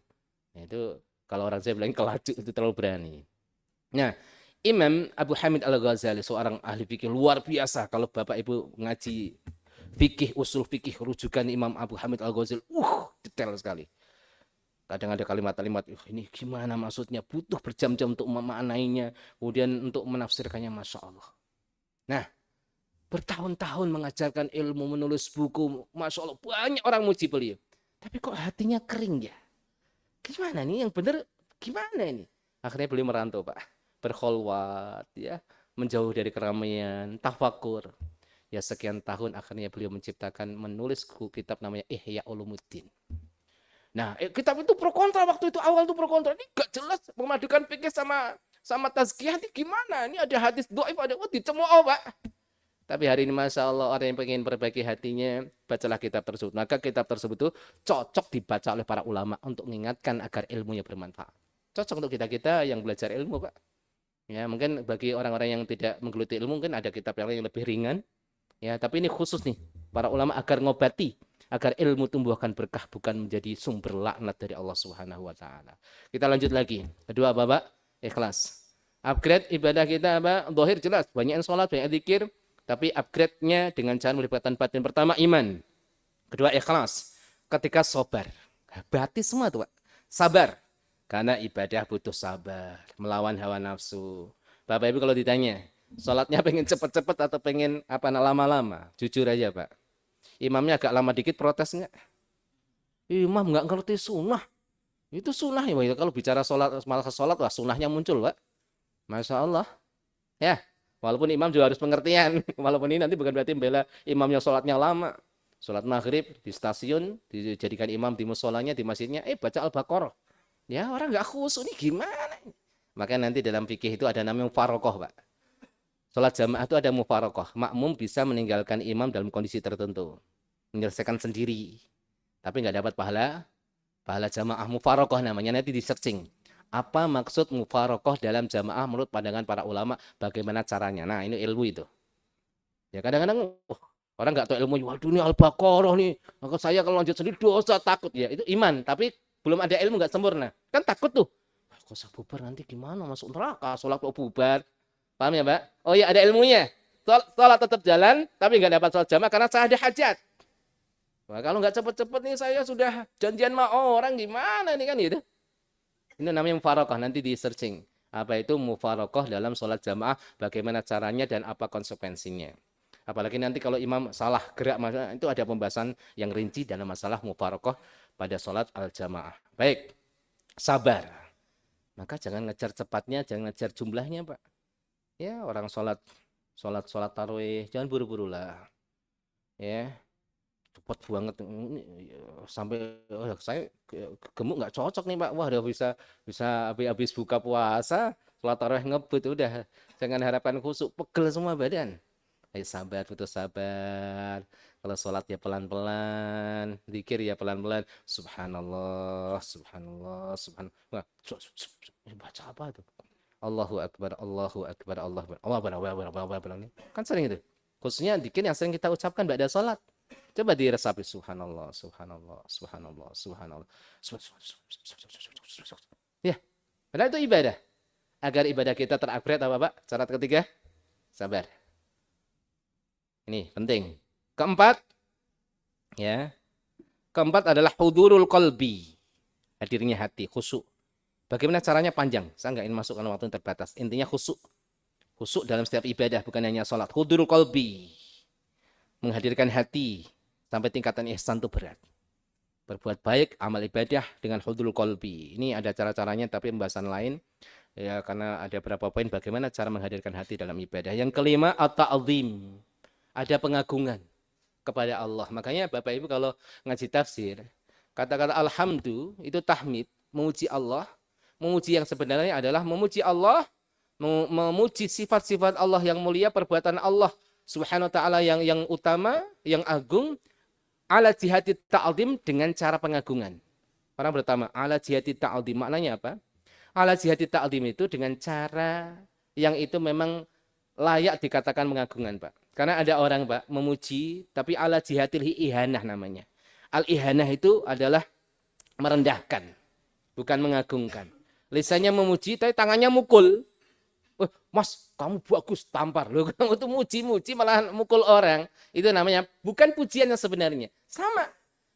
S2: Nah, itu kalau orang saya bilang kelaju, itu terlalu berani. Nah, Imam Abu Hamid Al-Ghazali, seorang ahli fikih luar biasa. Kalau Bapak Ibu ngaji fikih, usul fikih, rujukan Imam Abu Hamid Al-Ghazali, detail sekali. Kadang ada kalimat-kalimat, ini gimana maksudnya, butuh berjam-jam untuk memaknainya, kemudian untuk menafsirkannya, masya Allah. Nah, bertahun-tahun mengajarkan ilmu, menulis buku, masya Allah, banyak orang muji beliau. Tapi kok hatinya kering ya? Gimana nih yang benar? Gimana ini? Akhirnya beliau merantau, Pak, berkholwat, ya, menjauh dari keramaian, tafakur. Ya sekian tahun akhirnya beliau menciptakan, menulis kitab namanya Ihya Ulumuddin. Nah, kitab itu pro kontra waktu itu, awal itu pro kontra. Ini gak jelas memadukan fikih sama tazkiyah ini gimana? Ini ada hadis dhaif, ada dicemooh, Pak. Tapi hari ini Masya Allah orang yang pengen perbaiki hatinya, bacalah kitab tersebut. Maka kitab tersebut itu cocok dibaca oleh para ulama untuk mengingatkan agar ilmunya bermanfaat. Cocok untuk kita-kita yang belajar ilmu, Pak. Ya, mungkin bagi orang-orang yang tidak menggeluti ilmu, mungkin ada kitab yang lain yang lebih ringan. Ya, tapi ini khusus nih, para ulama agar ngobati, agar ilmu tumbuh akan berkah, bukan menjadi sumber laknat dari Allah Subhanahu wa taala. Kita lanjut lagi. Kedua apa, Pak? Ikhlas. Upgrade ibadah kita apa? Zahir jelas, banyak sholat, banyak zikir, tapi upgrade-nya dengan cara melibatkan batin. Pertama iman, kedua ikhlas, ketiga sabar. Batin semua tuh, Pak. Sabar. Karena ibadah butuh sabar, melawan hawa nafsu. Bapak Ibu kalau ditanya, sholatnya pengen cepet-cepet atau pengen apa lama-lama? Jujur aja, Pak. Imamnya agak lama dikit protes nggak? Imam nggak ngerti sunnah. Itu sunnah ya, kalau bicara sholat, malah sholat, wah sunnahnya muncul, Pak. Masya Allah. Ya, walaupun imam juga harus pengertian. Walaupun ini nanti bukan berarti membela imamnya sholatnya lama. Sholat maghrib di stasiun, dijadikan imam di musolanya, di masjidnya, baca Al-Baqarah. Ya orang nggak khusyuk, ini gimana? Maka nanti dalam fikih itu ada namanya mufarokoh, Pak. Sholat jamaah itu ada mufarokoh. Makmum bisa meninggalkan imam dalam kondisi tertentu. Menyelesaikan sendiri. Tapi nggak dapat pahala jamaah mufarokoh namanya, nanti di searching. Apa maksud mufarokoh dalam jamaah menurut pandangan para ulama? Bagaimana caranya? Nah ini ilmu itu. Ya kadang-kadang orang nggak tahu ilmu. Waduh ini Al-Baqarah nih. Maka saya kalau lanjut sendiri dosa takut. Ya itu iman. Tapi belum ada ilmu nggak sempurna. Kan takut tuh. Kok saya bubar nanti gimana? Masuk neraka. Sholat kok bubar. Paham ya Mbak? Oh iya ada ilmunya. Sholat tetap jalan. Tapi nggak dapat sholat jamaah karena saya ada hajat. Wah, kalau nggak cepet-cepet nih saya sudah janjian sama orang gimana nih kan gitu. Ini namanya mufarokoh, nanti di searching. Apa itu mufarokoh dalam sholat jamaah, bagaimana caranya dan apa konsekuensinya. Apalagi nanti kalau imam salah gerak, itu ada pembahasan yang rinci dalam masalah mufarokoh pada sholat al-jamaah. Baik, sabar. Maka jangan ngejar cepatnya, jangan ngejar jumlahnya, Pak. Ya, orang sholat tarawih, jangan buru-buru lah. Ya, cepat banget sampai saya gemuk nggak cocok nih Pak. Wah udah bisa habis buka puasa sholat tarawih ngebut udah, jangan harapkan khusyuk, pegel semua badan. Ayo sabar, butuh sabar. Kalau sholat ya pelan-pelan, zikir ya pelan-pelan. Subhanallah, subhanallah, subhanallah. Baca apa tuh? Allahu Akbar, Allahu Akbar, Allahu Akbar, Allahu Akbar. Kan sering itu. Khususnya zikir yang sering kita ucapkan pada sholat. Coba diresapi subhanallah, subhanallah, subhanallah, subhanallah. Ya, padahal itu ibadah. Agar ibadah kita terupgrade apa, Pak? Syarat ketiga, sabar. Ini penting. Keempat, ya. Keempat adalah hudurul qalbi. Hadirnya hati, khusyuk. Bagaimana caranya panjang? Saya nggak ingin masuk karena waktu yang terbatas. Intinya khusyuk. Khusyuk dalam setiap ibadah, bukan hanya sholat. Hudurul qalbi. Menghadirkan hati. Sampai tingkatan ihsan itu berat. Berbuat baik, amal ibadah dengan hudul qalbi. Ini ada cara-caranya tapi pembahasan lain. Ya, karena ada beberapa poin bagaimana cara menghadirkan hati dalam ibadah. Yang kelima, at-ta'zim. Ada pengagungan kepada Allah. Makanya Bapak Ibu kalau ngaji tafsir, kata-kata alhamdu itu tahmid, memuji Allah. Memuji yang sebenarnya adalah memuji Allah, memuji sifat-sifat Allah yang mulia, perbuatan Allah Subhanahu wa taala yang utama, yang agung. Ala jihati ta'zim dengan cara pengagungan. Orang pertama, ala jihati ta'zim maknanya apa? Ala jihati ta'zim itu dengan cara yang itu memang layak dikatakan pengagungan, Pak. Karena ada orang, Pak, memuji tapi ala jihatil ihanah namanya. Al-ihanah itu adalah merendahkan, bukan mengagungkan. Lisannya memuji tapi tangannya mukul. Mas, kamu bagus, tampar. Loh, kamu tuh muji-muji malah mukul orang. Itu namanya bukan pujian yang sebenarnya. Sama.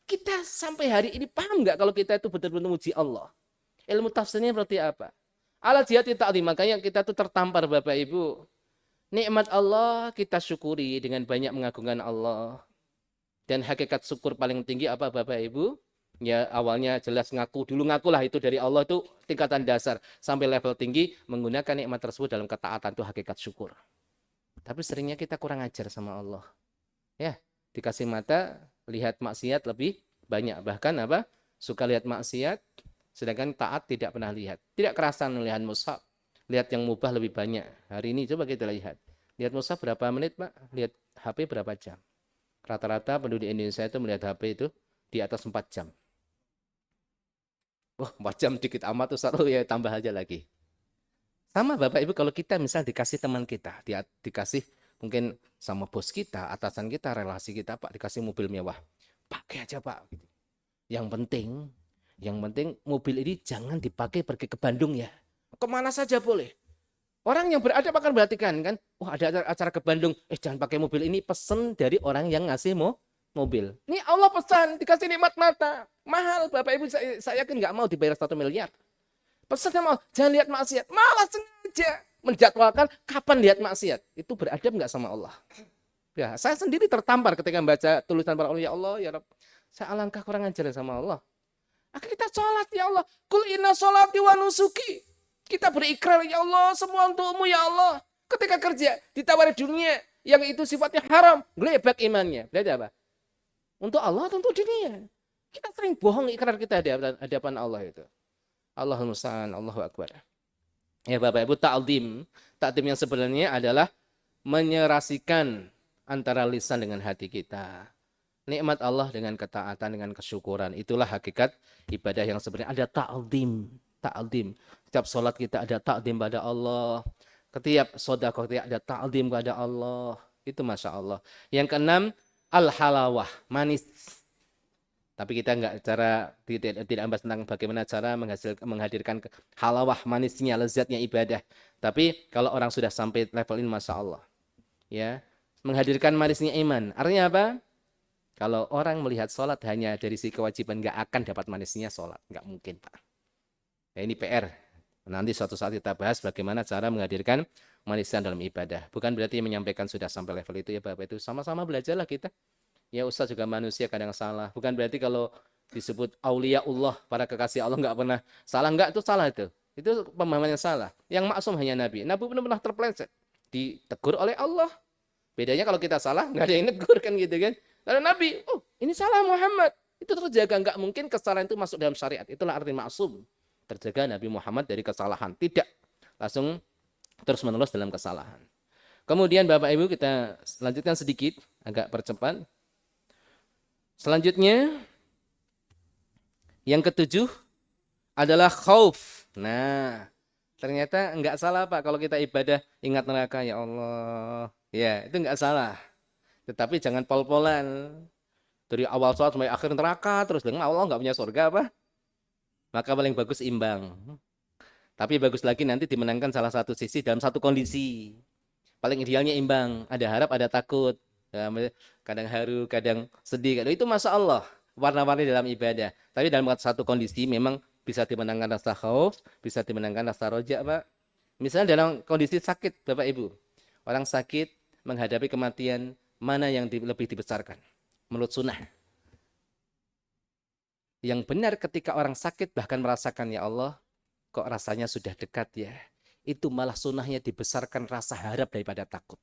S2: Kita sampai hari ini paham nggak kalau kita itu betul-betul muji Allah? Ilmu tafsirnya seperti apa? Ala jihati ta'zim. Makanya kita tuh tertampar Bapak Ibu. Nikmat Allah kita syukuri dengan banyak mengagungkan Allah. Dan hakikat syukur paling tinggi apa Bapak Ibu? Ya awalnya jelas ngakulah itu dari Allah itu tingkatan dasar sampai level tinggi menggunakan nikmat tersebut dalam ketaatan itu hakikat syukur. Tapi seringnya kita kurang ajar sama Allah. Ya, dikasih mata lihat maksiat lebih banyak, bahkan apa? Suka lihat maksiat sedangkan taat tidak pernah lihat. Tidak kerasan melihat mushaf, lihat yang mubah lebih banyak. Hari ini coba kita lihat. Lihat mushaf berapa menit, Pak? Lihat HP berapa jam? Rata-rata penduduk Indonesia itu melihat HP itu di atas 4 jam. Wah, 4 jam dikit amat tuh, satu ya tambah aja lagi. Sama Bapak Ibu kalau kita misal dikasih teman kita, dikasih mungkin sama bos kita, atasan kita, relasi kita, Pak, dikasih mobil mewah. Pakai aja, Pak. Yang penting, yang penting mobil ini jangan dipakai pergi ke Bandung ya. Kemana saja boleh. Orang yang beradab akan perhatikan kan, wah ada acara ke Bandung, jangan pakai mobil ini, pesen dari orang yang ngasih mobil. Ini Allah pesan, dikasih nikmat mata. Mahal, Bapak Ibu, saya yakin nggak mau dibayar 1 miliar. Pesan sama Allah, jangan lihat maksiat. Malah sengaja menjadwalkan kapan lihat maksiat. Itu beradab nggak sama Allah? Ya, saya sendiri tertampar ketika membaca tulisan para ulama, ya Allah, ya Rabb, saya alangkah kurang ajar sama Allah. Akhirnya kita sholat, ya Allah. Kul inna sholati wa nusuki. Kita berikrar, ya Allah, semua untukmu, ya Allah. Ketika kerja, ditawari dunia, yang itu sifatnya haram, gelebak imannya. Berarti apa? Untuk Allah atau untuk dunia? Kita sering bohong ikrar kita di hadapan Allah itu. Allahul musta'an, Allahu akbar. Ya Bapak Ibu, ta'zim. Ta'zim yang sebenarnya adalah menyerasikan antara lisan dengan hati kita. Nikmat Allah dengan ketaatan, dengan kesyukuran. Itulah hakikat ibadah yang sebenarnya ada ta'zim. Ta'zim. Setiap sholat kita ada ta'zim pada Allah. Setiap sedekah kita ada ta'zim pada Allah. Itu Masya Allah. Yang keenam, al-halawah, manis. Tapi kita tidak membahas tentang bagaimana cara menghadirkan halawah, manisnya, lezatnya ibadah. Tapi kalau orang sudah sampai level ini, Masya Allah. Ya, menghadirkan manisnya iman. Artinya apa? Kalau orang melihat sholat hanya dari si kewajiban, nggak akan dapat manisnya sholat. Nggak mungkin, Pak. Ya, ini PR. Nanti suatu saat kita bahas bagaimana cara menghadirkan manisnya dalam ibadah. Bukan berarti menyampaikan sudah sampai level itu ya Bapak, itu sama-sama belajarlah kita. Ya Ustaz juga manusia kadang salah. Bukan berarti kalau disebut auliaullah, para kekasih Allah nggak pernah salah. Nggak, itu salah itu. Itu pemahaman yang salah. Yang maksum hanya Nabi. Nabi benar-benar terpeleset. Ditegur oleh Allah. Bedanya kalau kita salah, nggak ada yang negur kan gitu kan. Lalu Nabi, oh ini salah Muhammad. Itu terjaga. Nggak mungkin kesalahan itu masuk dalam syariat. Itulah arti maksum. Terjaga Nabi Muhammad dari kesalahan. Tidak. Langsung terus-menerus dalam kesalahan. Kemudian Bapak Ibu kita lanjutkan sedikit. Agak percepat. Selanjutnya, yang ketujuh adalah khauf. Nah, ternyata enggak salah Pak kalau kita ibadah ingat neraka, ya Allah. Ya, itu enggak salah. Tetapi jangan pol-polan. Dari awal sholat sampai akhir neraka, terus dengan Allah enggak punya surga apa? Maka paling bagus imbang. Tapi bagus lagi nanti dimenangkan salah satu sisi dalam satu kondisi. Paling idealnya imbang. Ada harap, ada takut. Kadang haru, kadang sedih. Itu Masya Allah. Warna-warni dalam ibadah. Tapi dalam satu kondisi memang bisa dimenangkan rasa khauf, bisa dimenangkan rasa roja, Pak. Misalnya dalam kondisi sakit, Bapak Ibu. Orang sakit menghadapi kematian, mana yang lebih dibesarkan? Menurut sunnah. Yang benar ketika orang sakit bahkan merasakan, ya Allah, kok rasanya sudah dekat ya. Itu malah sunnahnya dibesarkan rasa harap daripada takut.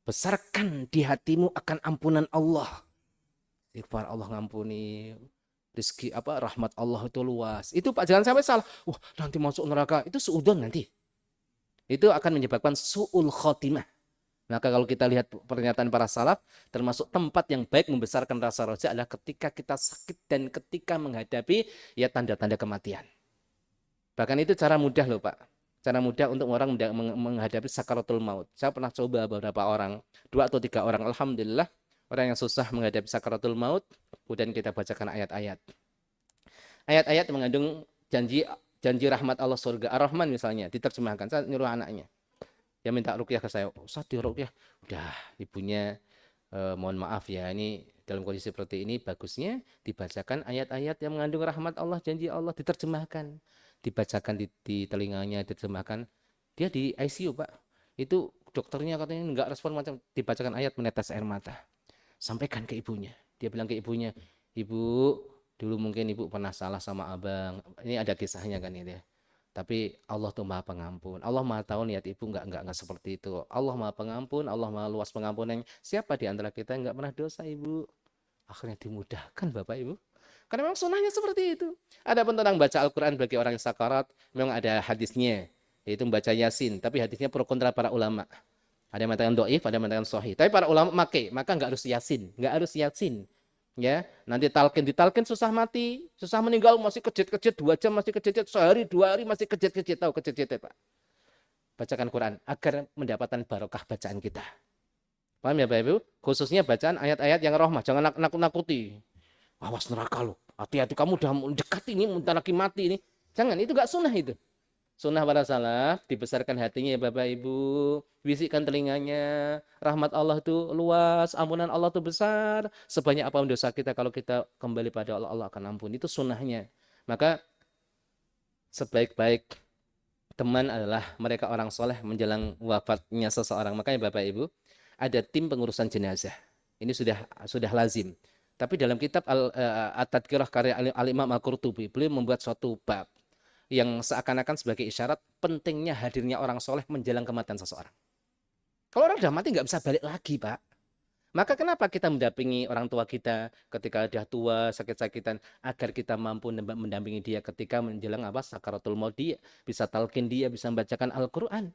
S2: Besarkan di hatimu akan ampunan Allah. Istighfar Allah ngampuni. Rezeki rahmat Allah itu luas. Itu Pak, jangan sampai salah. Wah, nanti masuk neraka. Itu suudzon nanti. Itu akan menyebabkan su'ul khotimah. Maka kalau kita lihat pernyataan para salaf, termasuk tempat yang baik membesarkan rasa roja adalah ketika kita sakit dan ketika menghadapi ya tanda-tanda kematian. Bahkan itu cara mudah loh Pak. Cara mudah untuk orang menghadapi sakaratul maut. Saya pernah coba beberapa orang, 2 atau 3 orang. Alhamdulillah, orang yang susah menghadapi sakaratul maut, kemudian kita bacakan ayat-ayat. Ayat-ayat mengandung janji rahmat Allah surga. Ar-Rahman misalnya, diterjemahkan. Saya nyuruh anaknya. Dia minta ruqyah ke saya. Ustaz, di ruqyah. Udah, ibunya mohon maaf ya, ini dalam kondisi seperti ini bagusnya dibacakan ayat-ayat yang mengandung rahmat Allah, janji Allah, diterjemahkan. Dibacakan di telinganya, diterjemahkan. Dia di ICU Pak. Itu dokternya katanya enggak respon, macam dibacakan ayat menetes air mata. Sampaikan ke ibunya. Dia bilang ke ibunya, ibu, dulu mungkin ibu pernah salah sama abang. Ini ada kisahnya kan ini. Tapi Allah tuh maha pengampun. Allah maha tahu niat ibu enggak seperti itu. Allah maha pengampun, Allah maha luas pengampunan. Siapa di antara kita yang enggak pernah dosa ibu? Akhirnya dimudahkan Bapak Ibu. Karena memang sunnahnya seperti itu. Adapun tentang baca Al-Quran bagi orang yang sakarat, memang ada hadisnya, yaitu membaca Yasin. Tapi hadisnya pro kontra para ulama. Ada yang mengatakan doif, ada yang mengatakan sahih. Tapi para ulama maka nggak harus yasin, nggak harus yasin. Ya, nanti ditalkin susah mati, susah meninggal masih kejit-kejit 2 jam masih kejit-kejit, sehari 2 hari masih kejit-kejit, tahu kejit-kejit Pak. Bacakan Quran agar mendapatkan barokah bacaan kita. Paham ya Bapak Ibu? Khususnya bacaan ayat-ayat yang rahmah, jangan nakut-nakuti. Awas neraka lo, hati-hati kamu udah dekat ini, bentar lagi mati ini. Jangan, itu nggak sunnah itu. Sunnah para salaf, dibesarkan hatinya ya Bapak Ibu, bisikkan telinganya, rahmat Allah itu luas, ampunan Allah itu besar, sebanyak apa dosa kita kalau kita kembali pada Allah, Allah akan ampun. Itu sunnahnya. Maka sebaik-baik teman adalah mereka orang soleh menjelang wafatnya seseorang. Makanya Bapak Ibu, ada tim pengurusan jenazah. Ini sudah lazim. Tapi dalam kitab At-Tadkirah karya Al-Imam Al-Qurtubi, beliau membuat suatu bab yang seakan-akan sebagai isyarat pentingnya hadirnya orang soleh menjelang kematian seseorang. Kalau orang sudah mati nggak bisa balik lagi, Pak. Maka kenapa kita mendampingi orang tua kita ketika sudah tua, sakit-sakitan, agar kita mampu mendampingi dia ketika menjelang sakaratul maut, dia bisa talqin, dia bisa membacakan Al-Quran.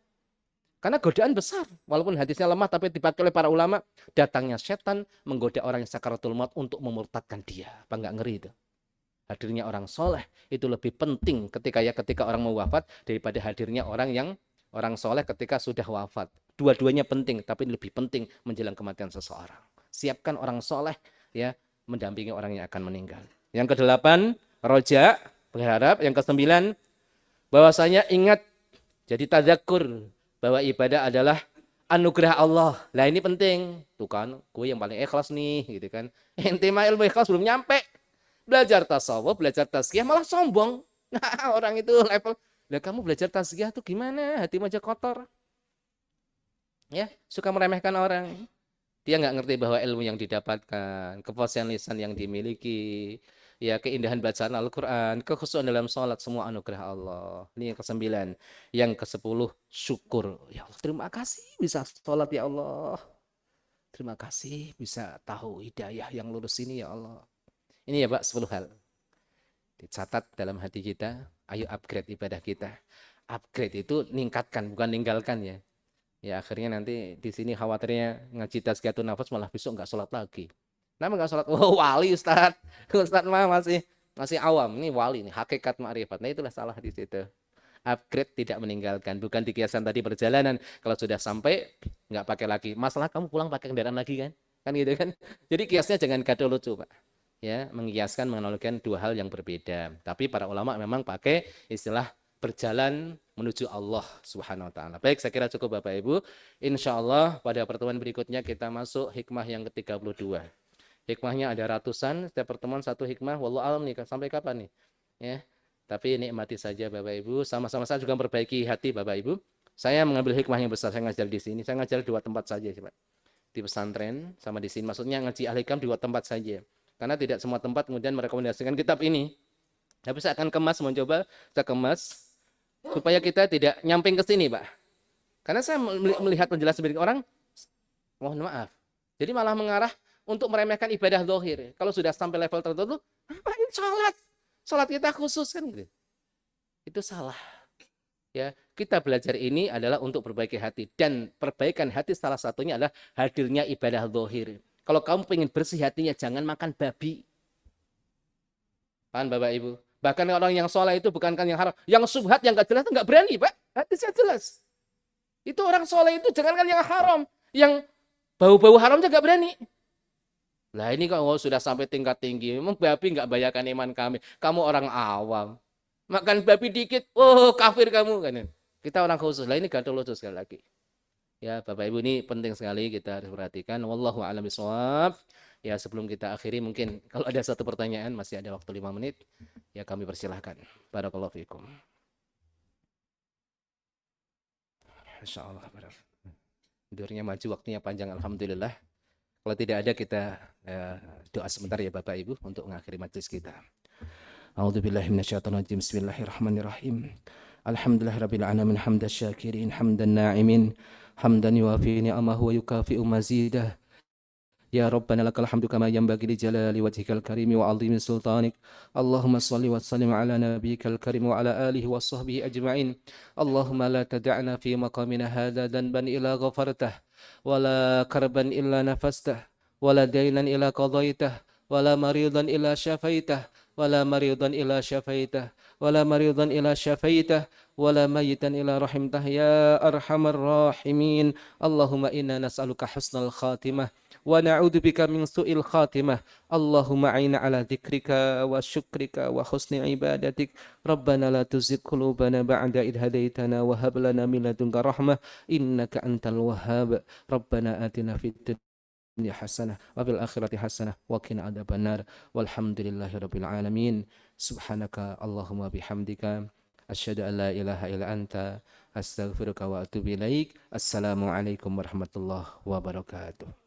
S2: Karena godaan besar, walaupun hadisnya lemah tapi dipakai oleh para ulama, datangnya setan menggoda orang yang sakaratul maut untuk memurtadkan dia. Apa nggak ngeri itu? Hadirnya orang soleh itu lebih penting ketika orang mau wafat daripada hadirnya orang soleh ketika sudah wafat. Dua-duanya penting, tapi lebih penting menjelang kematian seseorang. Siapkan orang soleh ya mendampingi orang yang akan meninggal. Yang ke-8, roja, berharap. Yang ke-9, bahwasanya ingat, jadi tadzakur bahwa ibadah adalah anugerah Allah. Lah ini penting. Tuh kan, gue yang paling ikhlas nih, gitu kan. Ente mah ilmu ikhlas belum nyampe. Belajar tasawuf, belajar tazkiyah malah sombong. Nah, orang itu level. Lah kamu belajar tazkiyah tuh gimana? Hatimu aja kotor. Ya, suka meremehkan orang. Dia nggak ngerti bahwa ilmu yang didapatkan, kefasihan lisan yang dimiliki, ya keindahan bacaan Al-Quran, kekhususan dalam sholat, semua anugerah Allah. Ini yang ke-9. Yang ke-10, syukur. Ya Allah, terima kasih bisa sholat ya Allah. Terima kasih bisa tahu hidayah yang lurus ini ya Allah. Ini ya Pak, 10 hal. Dicatat dalam hati kita, ayo upgrade ibadah kita. Upgrade itu ningkatkan, bukan ninggalkan ya. Ya akhirnya nanti di sini khawatirnya ngaji tazkiyatun nafas malah besok nggak sholat lagi. Kenapa nggak sholat? Oh wali Ustaz. Ustaz mah masih awam. Ini wali, nih hakikat ma'rifat. Nah itulah salah di situ. Upgrade tidak meninggalkan. Bukan dikiaskan tadi perjalanan. Kalau sudah sampai nggak pakai lagi. Masalah kamu pulang pakai kendaraan lagi kan? Kan gitu kan? Jadi kiasnya jangan gaduh lucu Pak. Ya, mengiaskan menganalogikan dua hal yang berbeda. Tapi para ulama memang pakai istilah berjalan menuju Allah Subhanahu wa taala. Baik, saya kira cukup Bapak Ibu. Insya Allah pada pertemuan berikutnya kita masuk hikmah yang ke-32. Hikmahnya ada ratusan, setiap pertemuan satu hikmah. Wallahu alam nih, sampai kapan nih? Ya. Tapi nikmati saja Bapak Ibu, sama-sama saya juga memperbaiki hati Bapak Ibu. Saya mengambil hikmah yang besar, saya ngajar di sini. Saya ngajar 2 tempat saja, Pak. Di pesantren sama di sini. Maksudnya ngaji Al-Hikam 2 tempat saja. Karena tidak semua tempat kemudian merekomendasikan kitab ini. Tapi saya akan kemas, mencoba saya kemas supaya kita tidak nyamping ke sini, Pak. Karena saya melihat penjelasan dari orang, mohon maaf. Jadi malah mengarah untuk meremehkan ibadah zahir. Kalau sudah sampai level tertentu, ngapain sholat? Sholat kita khusus kan gitu. Itu salah. Ya, kita belajar ini adalah untuk perbaiki hati, dan perbaikan hati salah satunya adalah hadirnya ibadah zahir. Kalau kamu pengen bersih hatinya, jangan makan babi. Paham Bapak Ibu? Bahkan orang yang soleh itu bukan kan yang haram. Yang subhat, yang gak jelas itu gak berani Pak. Hadisnya jelas. Itu orang soleh itu jangan kan yang haram. Yang bau-bau haramnya gak berani. Lah ini kalau sudah sampai tingkat tinggi, memang babi gak bayarkan iman kami. Kamu orang awam. Makan babi dikit, oh kafir kamu. Kan. Kita orang khusus. Lah ini gaduh lucu sekali lagi. Ya Bapak Ibu, ini penting sekali kita harus perhatikan. Wallahu a'lam bishawab. Ya sebelum kita akhiri mungkin kalau ada satu pertanyaan, masih ada waktu 5 menit. Ya kami persilahkan. Barakallahu fiikum. Insyaallah. Tidurnya maju, waktunya panjang alhamdulillah. Kalau tidak ada kita doa sebentar ya Bapak Ibu untuk mengakhiri majelis kita. A'udzubillahi minasyaitonirrajim. Bismillahirrahmanirrahim. Alhamdulillahirabbil alamin hamdan syakirin hamdan na'imin hamdan yuwafi ni'amahu wa yukafi'u mazidah.
S1: Ya Rabbana lakal hamdu kama yanbaghi li jalali wajhikal karim wa 'azimi sultanik. Allahumma shalli wa sallim ala nabiyyikal karim wa ala alihi wa sahbihi ajma'in. Allahumma la tad'ana fi maqamina hadha dhanban illa ghafartah wa la karban illa nafastah wa la daynan illa qadaitah wa la maridan illa syafaitah wa la maridan illa syafaitah wa la maridan illa syafaitah wa la mayitan illa rahimtah ya arhamar rahimin. Allahumma inna nas'aluka husnal khatimah wa na'udzubika min su'il khatimah. Allahumma a'inna ala dzikrika wa syukrika wa husni ibadatik. Rabbana la tuzigh qulubana ba'da idh hadaitana wa hab lana min ladunka rahmah innaka antal wahhab. Rabbana atina fid dunya hasanah wa fil akhirati hasanah wa qina adzabannar. Walhamdulillahi rabbil alamin. Subhanaka Allahumma bihamdika asyhadu an la ilaha illa anta astaghfiruka wa atubu ilaik. Assalamualaikum warahmatullahi wabarakatuh.